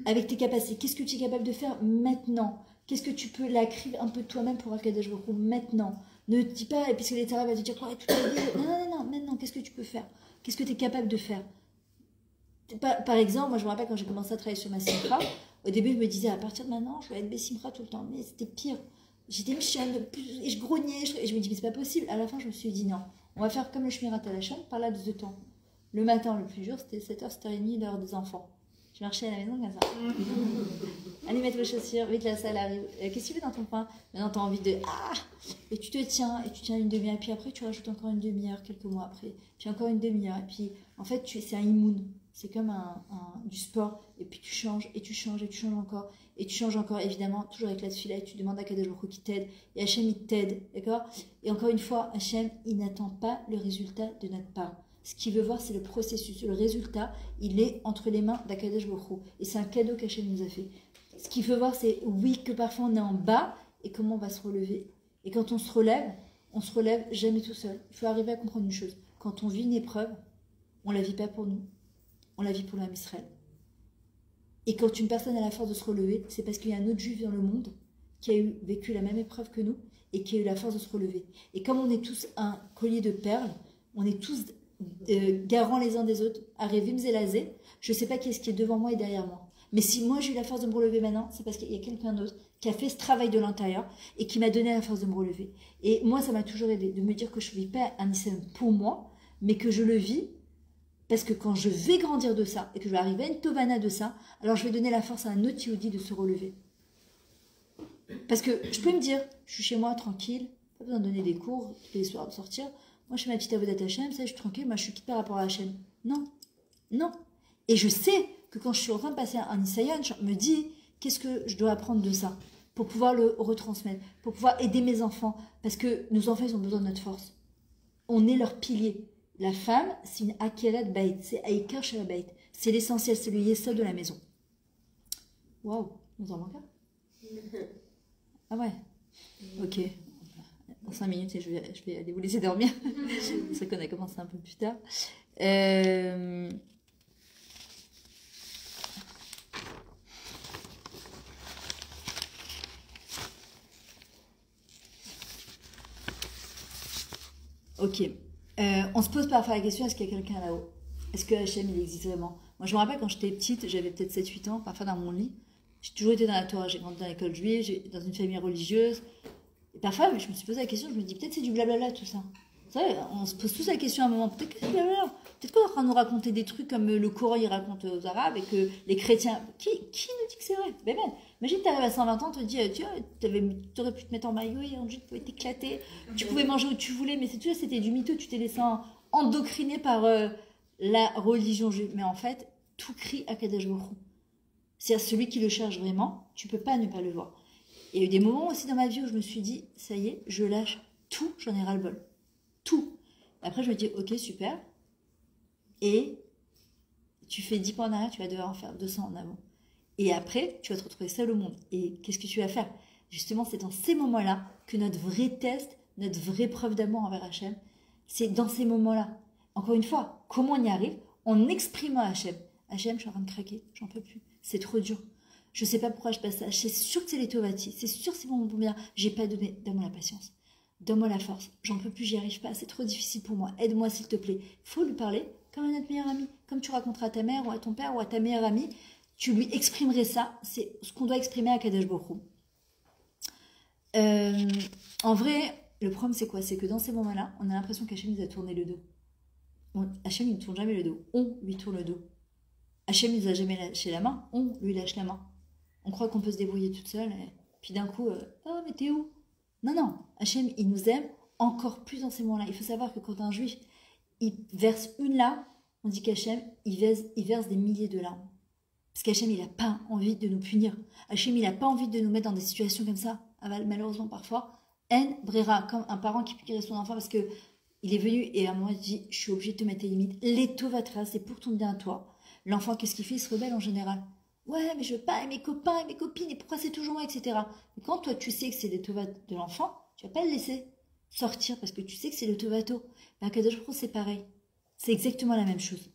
Avec tes capacités, qu'est-ce que tu es capable de faire maintenant? Qu'est-ce que tu peux l'écrire un peu de toi-même pour Akadosh Baruch Hu maintenant? Ne dis pas, et puis les tarifs va te dire quoi toute la vie. Non, maintenant, qu'est-ce que tu peux faire? Qu'est-ce que tu es capable de faire? Par exemple, moi je me rappelle quand j'ai commencé à travailler sur ma simcha, au début je me disais à partir de maintenant je vais être bessimcha tout le temps, mais c'était pire. J'étais michonne et je grognais, et je me dis mais c'est pas possible. À la fin je me suis dit non, on va faire comme le Shmirat Halashon par laps de temps. Le matin le plus dur c'était 7h, 7h30 l'heure des enfants. Je marchais à la maison comme ça. Allez mettre vos chaussures, vite la salle arrive. Qu'est-ce que tu fais dans ton pain? Maintenant tu as envie de et tu te tiens, et tu tiens une demi-heure, et puis après tu rajoutes encore une demi-heure quelques mois après, puis encore une demi-heure, et puis en fait c'est un immoun. C'est comme du sport, et puis tu changes, et tu changes, et tu changes encore, et tu changes encore, évidemment, toujours avec la tefila, et tu demandes à Kadosh Baruch Hu qui t'aide, et Hachem il t'aide, d'accord? Et encore une fois, Hachem, il n'attend pas le résultat de notre part. Ce qu'il veut voir, c'est le processus. Le résultat, il est entre les mains d'Akadosh Baruch Hu, et c'est un cadeau qu'Hachem nous a fait. Ce qu'il veut voir, c'est, oui, que parfois on est en bas, et comment on va se relever. Et quand on se relève jamais tout seul. Il faut arriver à comprendre une chose. Quand on vit une épreuve, on ne la vit pas pour nous. On la vit pour l'âme Israël. Et quand une personne a la force de se relever, c'est parce qu'il y a un autre juif dans le monde qui a vécu la même épreuve que nous et qui a eu la force de se relever. Et comme on est tous un collier de perles, on est tous garants les uns des autres, Arevim Zelazé, je ne sais pas qui est-ce qui est devant moi et derrière moi. Mais si moi j'ai eu la force de me relever maintenant, c'est parce qu'il y a quelqu'un d'autre qui a fait ce travail de l'intérieur et qui m'a donné la force de me relever. Et moi, ça m'a toujours aidé de me dire que je ne vis pas un Israël pour moi, mais que je le vis. Parce que quand je vais grandir de ça, et que je vais arriver à une tovana de ça, alors je vais donner la force à un autre Yehudi de se relever. Parce que je peux me dire, je suis chez moi tranquille, pas besoin de donner des cours tous les soirs de sortir. Moi je fais ma petite avodat Hachem, ça je suis tranquille, moi je suis quitte par rapport à Hachem. Non. Et je sais que quand je suis en train de passer un Nisayon, je me dis, qu'est-ce que je dois apprendre de ça? Pour pouvoir le retransmettre, pour pouvoir aider mes enfants. Parce que nos enfants, ils ont besoin de notre force. On est leur pilier. La femme, c'est une akeret bait, c'est aïkar shalabait. C'est l'essentiel, c'est le yesod de la maison. Waouh, nous en manque un? Ah ouais, ok. dans 5 minutes et je vais aller vous laisser dormir. C'est vrai qu'on a commencé un peu plus tard. Ok. On se pose parfois la question, est-ce qu'il y a quelqu'un là-haut? Est-ce que Hachem, il existe vraiment? Moi, je me rappelle quand j'étais petite, j'avais peut-être 7-8 ans, parfois dans mon lit, j'ai toujours été dans la Torah, j'ai grandi dans l'école juive, dans une famille religieuse. Et parfois, je me suis posé la question, je me dis, peut-être c'est du blablabla tout ça. C'est vrai, on se pose tous la question à un moment, peut-être que c'est du blablabla. Peut-être qu'on est en train de nous raconter des trucs comme le Coran, il raconte aux Arabes, et que les chrétiens... Qui nous dit que c'est vrai? Ben, imagine, tu arrives à 120 ans, tu te dis, tu aurais pu te mettre en maillot et en jean, tu pouvais t'éclater, tu pouvais manger où tu voulais, mais c'était du mytho, tu t'es laissé endoctriner par la religion juive. Mais en fait, tout crie à Kadosh Baruch Hu. C'est-à-dire, celui qui le cherche vraiment, tu peux pas ne pas le voir. Il y a eu des moments aussi dans ma vie où je me suis dit, ça y est, je lâche tout, j'en ai ras-le-bol. Tout. Après, je me dis, ok, super. Et tu fais 10 pas en arrière, tu vas devoir en faire 200 en avant. Et après, tu vas te retrouver seul au monde. Et qu'est-ce que tu vas faire? Justement, c'est dans ces moments-là que notre vrai test, notre vraie preuve d'amour envers Hachem, c'est dans ces moments-là. Encore une fois, comment on y arrive? En exprimant Hachem. Hachem, je suis en train de craquer, j'en peux plus. C'est trop dur. Je sais pas pourquoi je passe ça. C'est sûr que c'est les Tovati. C'est sûr que c'est mon bon bien. J'ai pas donné. Donne-moi la patience. Donne-moi la force. J'en peux plus, j'y arrive pas. C'est trop difficile pour moi. Aide-moi, s'il te plaît. Faut lui parler comme à notre meilleur ami. Comme tu raconteras à ta mère ou à ton père ou à ta meilleure amie. Tu lui exprimerais ça. C'est ce qu'on doit exprimer à Kadosh Baruch Hu. En vrai, le problème, c'est quoi? C'est que dans ces moments-là, on a l'impression qu'Hachem nous a tourné le dos. Hachem, il ne tourne jamais le dos. On lui tourne le dos. Hachem ne nous a jamais lâché la main. On lui lâche la main. On croit qu'on peut se débrouiller toute seule. Et puis d'un coup, oh, mais t'es où? Non, non. Hachem, il nous aime encore plus dans ces moments-là. Il faut savoir que quand un juif, il verse une larme, on dit qu'Hachem, il verse des milliers de larmes. Parce qu'Hachem, il n'a pas envie de nous punir. Hachem, il n'a pas envie de nous mettre dans des situations comme ça. Malheureusement, parfois. En brera, comme un parent qui punit son enfant parce que il est venu et à moi, il dit, je suis obligé de te mettre tes limites. Les tovatras, c'est pour ton bien à toi. L'enfant, qu'est-ce qu'il fait? Il se rebelle en général. Ouais, mais je veux pas, et mes copains, et mes copines, et pourquoi c'est toujours moi, etc. Mais quand toi, tu sais que c'est les tovats de l'enfant, tu vas pas le laisser sortir parce que tu sais que c'est le tovato. Ben, Kadosh Baruch Hu, c'est pareil. C'est exactement la même chose.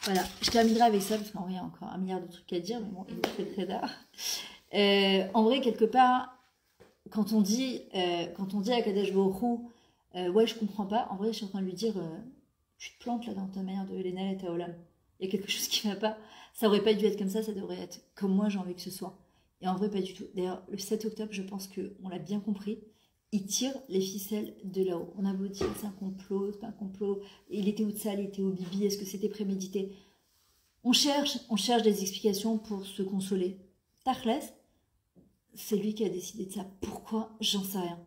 Voilà, je terminerai avec ça parce qu'en vrai, il y a encore un milliard de trucs à dire, mais bon, il est très très tard. En vrai, quelque part, quand on dit à Kadosh Baruch Hu, ouais, je comprends pas, en vrai, je suis en train de lui dire, tu te plantes là dans ta manière de Léna et ta Olam. Il y a quelque chose qui va pas. Ça aurait pas dû être comme ça devrait être comme moi j'ai envie que ce soit. Et en vrai, pas du tout. D'ailleurs, le 7 octobre, je pense qu'on l'a bien compris. Il tire les ficelles de là-haut. On a beau dire c'est un complot, c'est pas un complot. Il était où de ça, il était au bibi, est-ce que c'était prémédité? On cherche des explications pour se consoler. Tachles, c'est lui qui a décidé de ça. Pourquoi? J'en sais rien.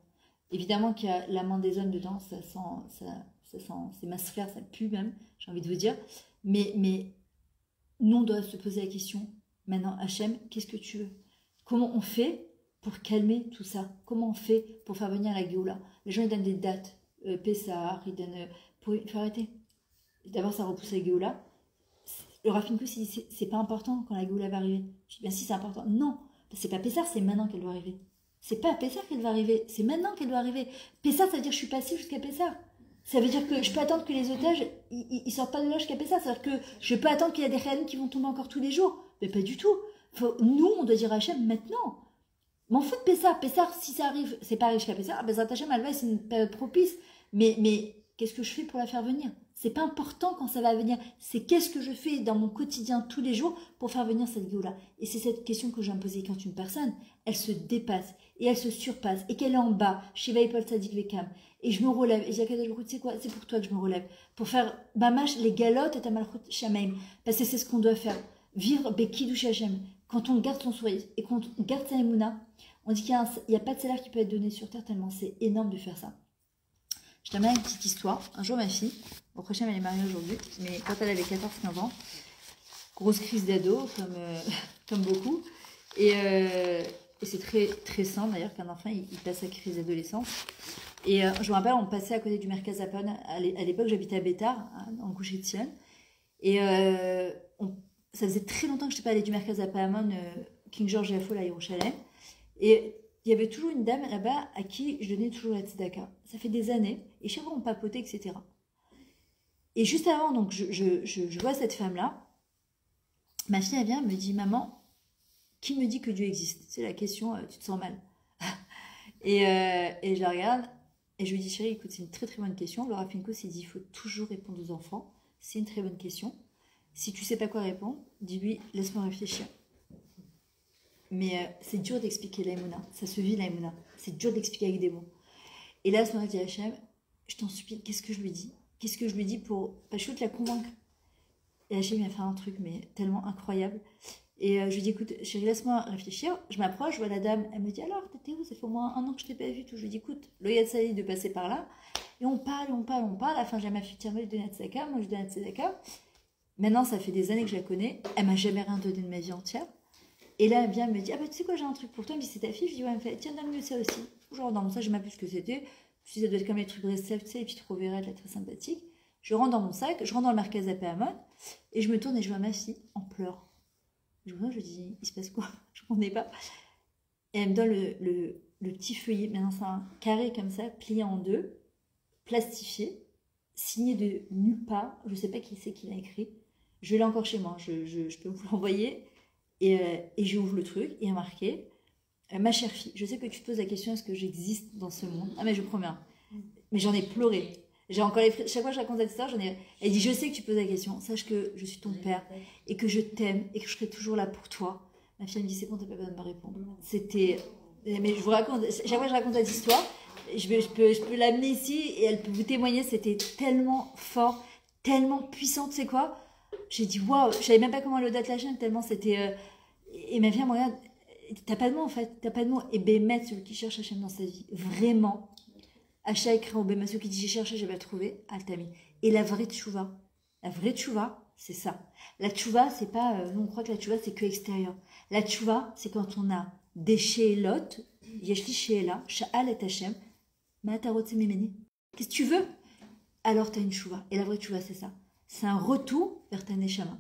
Évidemment qu'il y a la main des hommes dedans, ça sent, c'est ma sphère, ça pue même, j'ai envie de vous dire. Mais nous, on doit se poser la question, maintenant, Hachem, qu'est-ce que tu veux? Comment on fait pour calmer tout ça? Comment on fait pour faire venir la Géoula? Les gens, ils donnent des dates, Pessah, ils donnent... il faut arrêter. D'abord, ça repousse la Géoula. Le Rav Pinkus, il dit, c'est pas important quand la Géoula va arriver. Je dis, bien si, c'est important. Non, c'est pas Pessah, c'est maintenant qu'elle doit arriver. C'est pas à Pessah qu'elle va arriver, c'est maintenant qu'elle doit arriver. Pessah, ça veut dire que je suis passée jusqu'à Pessah. Ça veut dire que je peux attendre que les otages, ils sortent pas de là jusqu'à Pessah. C'est-à-dire que je peux attendre qu'il y a des réels qui vont tomber encore tous les jours. Mais pas du tout. Nous, on doit dire à Hachem maintenant. M'en fous de Pessah. Pessah, si ça arrive, c'est pas arrivé jusqu'à Pessah. Bezrat Hachem, Alva, c'est une période propice. Mais qu'est-ce que je fais pour la faire venir? C'est pas important quand ça va venir. C'est qu'est-ce que je fais dans mon quotidien tous les jours pour faire venir cette Géoula. Et c'est cette question que je vais me poser quand une personne, elle se dépasse et elle se surpasse et qu'elle est en bas, Shiva Paul Tzadik Vekam, et je me relève, et je dis à Kadosh Baruch Hu, tu sais quoi, c'est pour toi que je me relève, pour faire Bamash, les galotes et ta malchut Shamaim, parce que c'est ce qu'on doit faire, vivre Bekidush Hashem, quand on garde son sourire et quand on garde sa émouna, on dit qu'il n'y a pas de salaire qui peut être donné sur terre tellement c'est énorme de faire ça. Je t'amène une petite histoire. Un jour, ma fille, au prochain, elle est mariée aujourd'hui, mais quand elle avait 14-15 ans, grosse crise d'ado, comme beaucoup, et c'est très, très sain d'ailleurs qu'un enfant il passe sa crise d'adolescence. Et je me rappelle, on passait à côté du Merkaz Apon. À l'époque, j'habitais à Bétar, en coucher de Sion. Et ça faisait très longtemps que je n'étais pas allée du Merkaz à Pahamon, King George Yafo, à Yerushalayim. Et il y avait toujours une dame là-bas à qui je donnais toujours la tzedaka. Ça fait des années. Et chaque fois on papotait, etc. Et juste avant, donc, je vois cette femme-là. Ma fille, elle vient, me dit, maman, qui me dit que Dieu existe? C'est la question, tu te sens mal. et je la regarde et je lui dis, chérie, écoute, c'est une très très bonne question. Laura Finko s'est dit, il faut toujours répondre aux enfants. C'est une très bonne question. Si tu sais pas quoi répondre, dis-lui, laisse-moi réfléchir. Mais c'est dur d'expliquer l'aïmouna. Ça se vit l'aïmouna. C'est dur d'expliquer avec des mots. Et là, à ce moment-là, je dis à Hachem, je t'en supplie, qu'est-ce que je lui dis? Qu'est-ce que je lui dis pour pas la convaincre? Et Hachem m'a fait un truc, mais tellement incroyable. Et je lui dis, écoute, chérie, laisse-moi réfléchir. Je m'approche, je vois la dame, elle me dit, alors, t'étais où? Ça fait au moins 1 an que je t'ai pas vu. Tout. Je lui dis, écoute, le Yatsali de passer par là. Et on parle, on parle, on parle. À la fin, j'ai ma fille, tiens, moi, je donne la tzedaka, moi, je donne la tzedaka. Maintenant, ça fait des années que je la connais. Elle m'a jamais rien donné de ma vie entière. Et là, elle vient, elle me dit, ah bah, tu sais quoi, j'ai un truc pour toi. Elle me dit, c'est ta fille? Je dis, ouais, elle me fait, tiens, donne-le ça aussi. Genre, dans mon sac, je m'appelle ce que c'était. Je dis, ça doit être comme les trucs Brestsev, tu sais, et puis trop verrette, là, très sympathique. Je rentre dans mon sac, je rentre dans le Merkaz à Pahamon, et je me tourne et je vois ma fille en pleurs. Je dis, il se passe quoi? Je ne comprenais pas. Et elle me donne le petit feuillet, maintenant c'est un carré comme ça, plié en 2, plastifié, signé de nulle part. Je ne sais pas qui c'est qui l'a écrit. Je l'ai encore chez moi, je peux vous l'envoyer. Et j'ouvre le truc, et il y a marqué, ma chère fille, je sais que tu te poses la question, est-ce que j'existe dans ce monde? Ah mais je promets. Mais j'en ai pleuré. J'ai encore les chaque fois que je raconte cette histoire, elle dit, je sais que tu poses la question, sache que je suis ton père et que je t'aime et que je serai toujours là pour toi. Ma fille me dit, c'est bon, t'as pas besoin de me répondre. C'était, mais je vous raconte, chaque fois que je raconte cette histoire, je peux l'amener ici et elle peut vous témoigner, c'était tellement fort, tellement puissant, tu sais quoi? J'ai dit, waouh, je savais même pas comment le date la chaîne, tellement c'était, et ma fille me regarde, t'as pas de mots en fait, t'as pas de mots. Et Bémet, celui qui cherche Hachem dans sa vie, vraiment. Achat écrit au Bémet, celui qui dit j'ai cherché, j'ai pas trouvé, Altami. Et la vraie tchouva, c'est ça. La tchouva, c'est pas, nous on croit que la tchouva c'est que extérieur. La tchouva, c'est quand on a des sheelot, yeshli sheela, sha'al et Hachem, ma'atarot memeni. Qu'est-ce que tu veux? Alors t'as une tchouva. Et la vraie tchouva, c'est ça. C'est un retour vers ta neshama.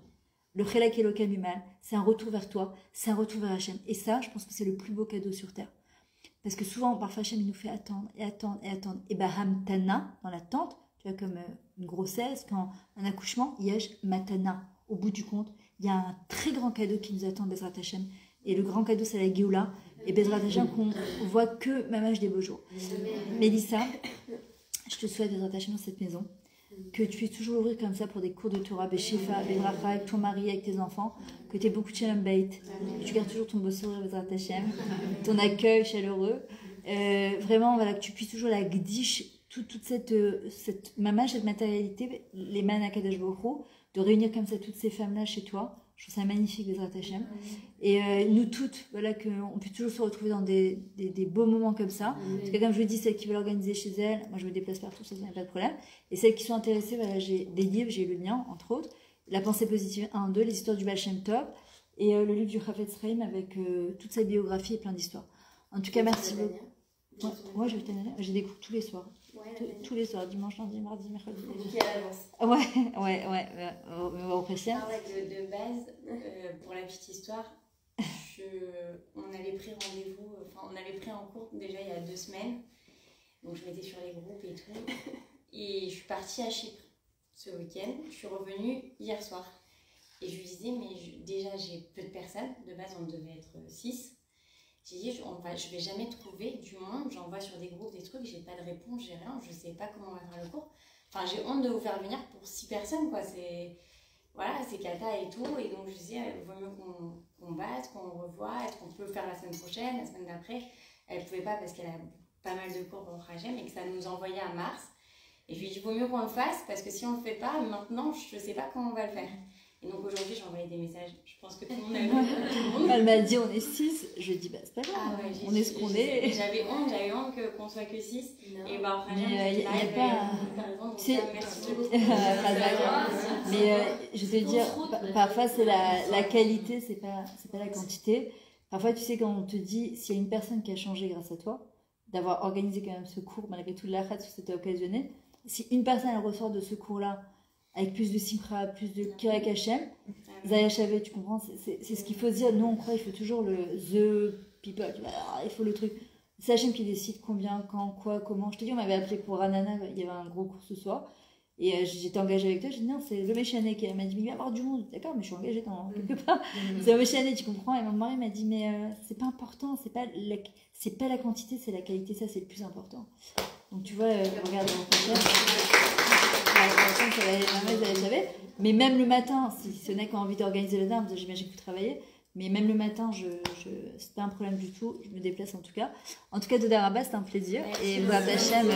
Le chelak eloka mimal, c'est un retour vers toi, c'est un retour vers Hachem. Et ça, je pense que c'est le plus beau cadeau sur terre. Parce que souvent, parfois, Hachem, il nous fait attendre et attendre et attendre. Et hamtana, dans l'attente, tu vois, comme une grossesse, quand un accouchement, yesh matana. Au bout du compte, il y a un très grand cadeau qui nous attend, Bezrat Hachem. Et le grand cadeau, c'est la Géoula. Et Bezrat Hachem, qu'on voit que Mamage des beaux jours. Mélissa, je te souhaite, Bezrat Hachem, dans cette maison, que tu puisses toujours ouvrir comme ça pour des cours de Torah, Beshefa, Bedracha, avec ton mari, avec tes enfants, que tu aies beaucoup de Shalom Bait, que tu gardes toujours ton beau sourire, Bezrat Hachem, ton accueil chaleureux. Vraiment, voilà, que tu puisses toujours la gdish, toute cette mamage, cette matérialité, les man à Kadosh Baruch Hu, de réunir comme ça toutes ces femmes-là chez toi. Je trouve ça magnifique, Bezrat Hachem. Et nous toutes, voilà, qu'on puisse toujours se retrouver dans des beaux moments comme ça. Parce que comme je vous dis, celles qui veulent organiser chez elles, moi je me déplace partout, ça n'a pas de problème. Et celles qui sont intéressées, voilà, j'ai des livres, j'ai le lien, entre autres. La pensée positive 1, 2, les histoires du Baal Shem Tov, et le livre du Chafetz Chaim avec toute sa biographie et plein d'histoires. En tout cas, merci beaucoup. Ouais, je vais t'en aller. J'ai des cours tous les soirs. Tous les soirs, dimanche, lundi, mardi, mercredi. Ouais, au précieux. De base, pour la petite histoire, on avait pris rendez-vous, on avait pris en cours déjà il y a 2 semaines. Donc je m'étais sur les groupes et tout. Et je suis partie à Chypre ce week-end. Je suis revenue hier soir. Et je lui disais, mais déjà j'ai peu de personnes. De base, on devait être 6. J'ai dit, je vais jamais trouver du monde. J'envoie sur des groupes des trucs, j'ai pas de réponse, j'ai rien. Je sais pas comment on va faire le cours. Enfin, j'ai honte de vous faire venir pour 6 personnes, quoi. C'est cata et tout. Et donc je disais, il vaut mieux qu'on batte, qu'on revoie. Est-ce qu'on peut le faire la semaine prochaine, la semaine d'après? Elle pouvait pas parce qu'elle a pas mal de cours au Rajem et que ça nous envoyait à mars. Et je lui ai dit, il vaut mieux qu'on le fasse parce que si on le fait pas, maintenant, je sais pas comment on va le faire. Et donc aujourd'hui, j'ai envoyé des messages. Je pense que tout le monde a vu. Elle m'a dit, on est 6. Je lui ai dit, bah, c'est pas grave, on est ce qu'on est. J'avais honte qu'on soit que 6. Et bah, il n'y a pas. Merci. Mais je vais te dire, parfois, c'est la qualité, c'est pas la quantité. Parfois, tu sais, quand on te dit, s'il y a une personne qui a changé grâce à toi, d'avoir organisé quand même ce cours, malgré tout l'achat, ce que c'était occasionné, si une personne elle ressort de ce cours-là avec plus de simra, plus de kirek Hashem. Zaya Shavé, tu comprends, c'est ce qu'il faut dire. Nous, on croit, il faut toujours le the people, tu vois, alors, il faut le truc. C'est Hachem qui décide combien, quand, quoi, comment. Je te dis, on m'avait appelé pour Ranana, il y avait un gros cours ce soir. Et j'étais engagée avec toi, j'ai dit non, c'est le Méchané qui m'a dit, mais il va y avoir du monde. D'accord, mais je suis engagée dans quelque part. C'est le Méchané, tu comprends. Et mon mari m'a dit, mais c'est pas important, c'est pas la quantité, c'est la qualité, ça c'est le plus important. Donc tu vois, regarde dans ton chat. Mais même le matin, si ce n'est qu'on a envie d'organiser le dame, j'imagine que vous travaillez. Mais même le matin, c'est pas un problème du tout. Je me déplace en tout cas. En tout cas, Doda Rabba, c'était un plaisir. Et Boab Hachem,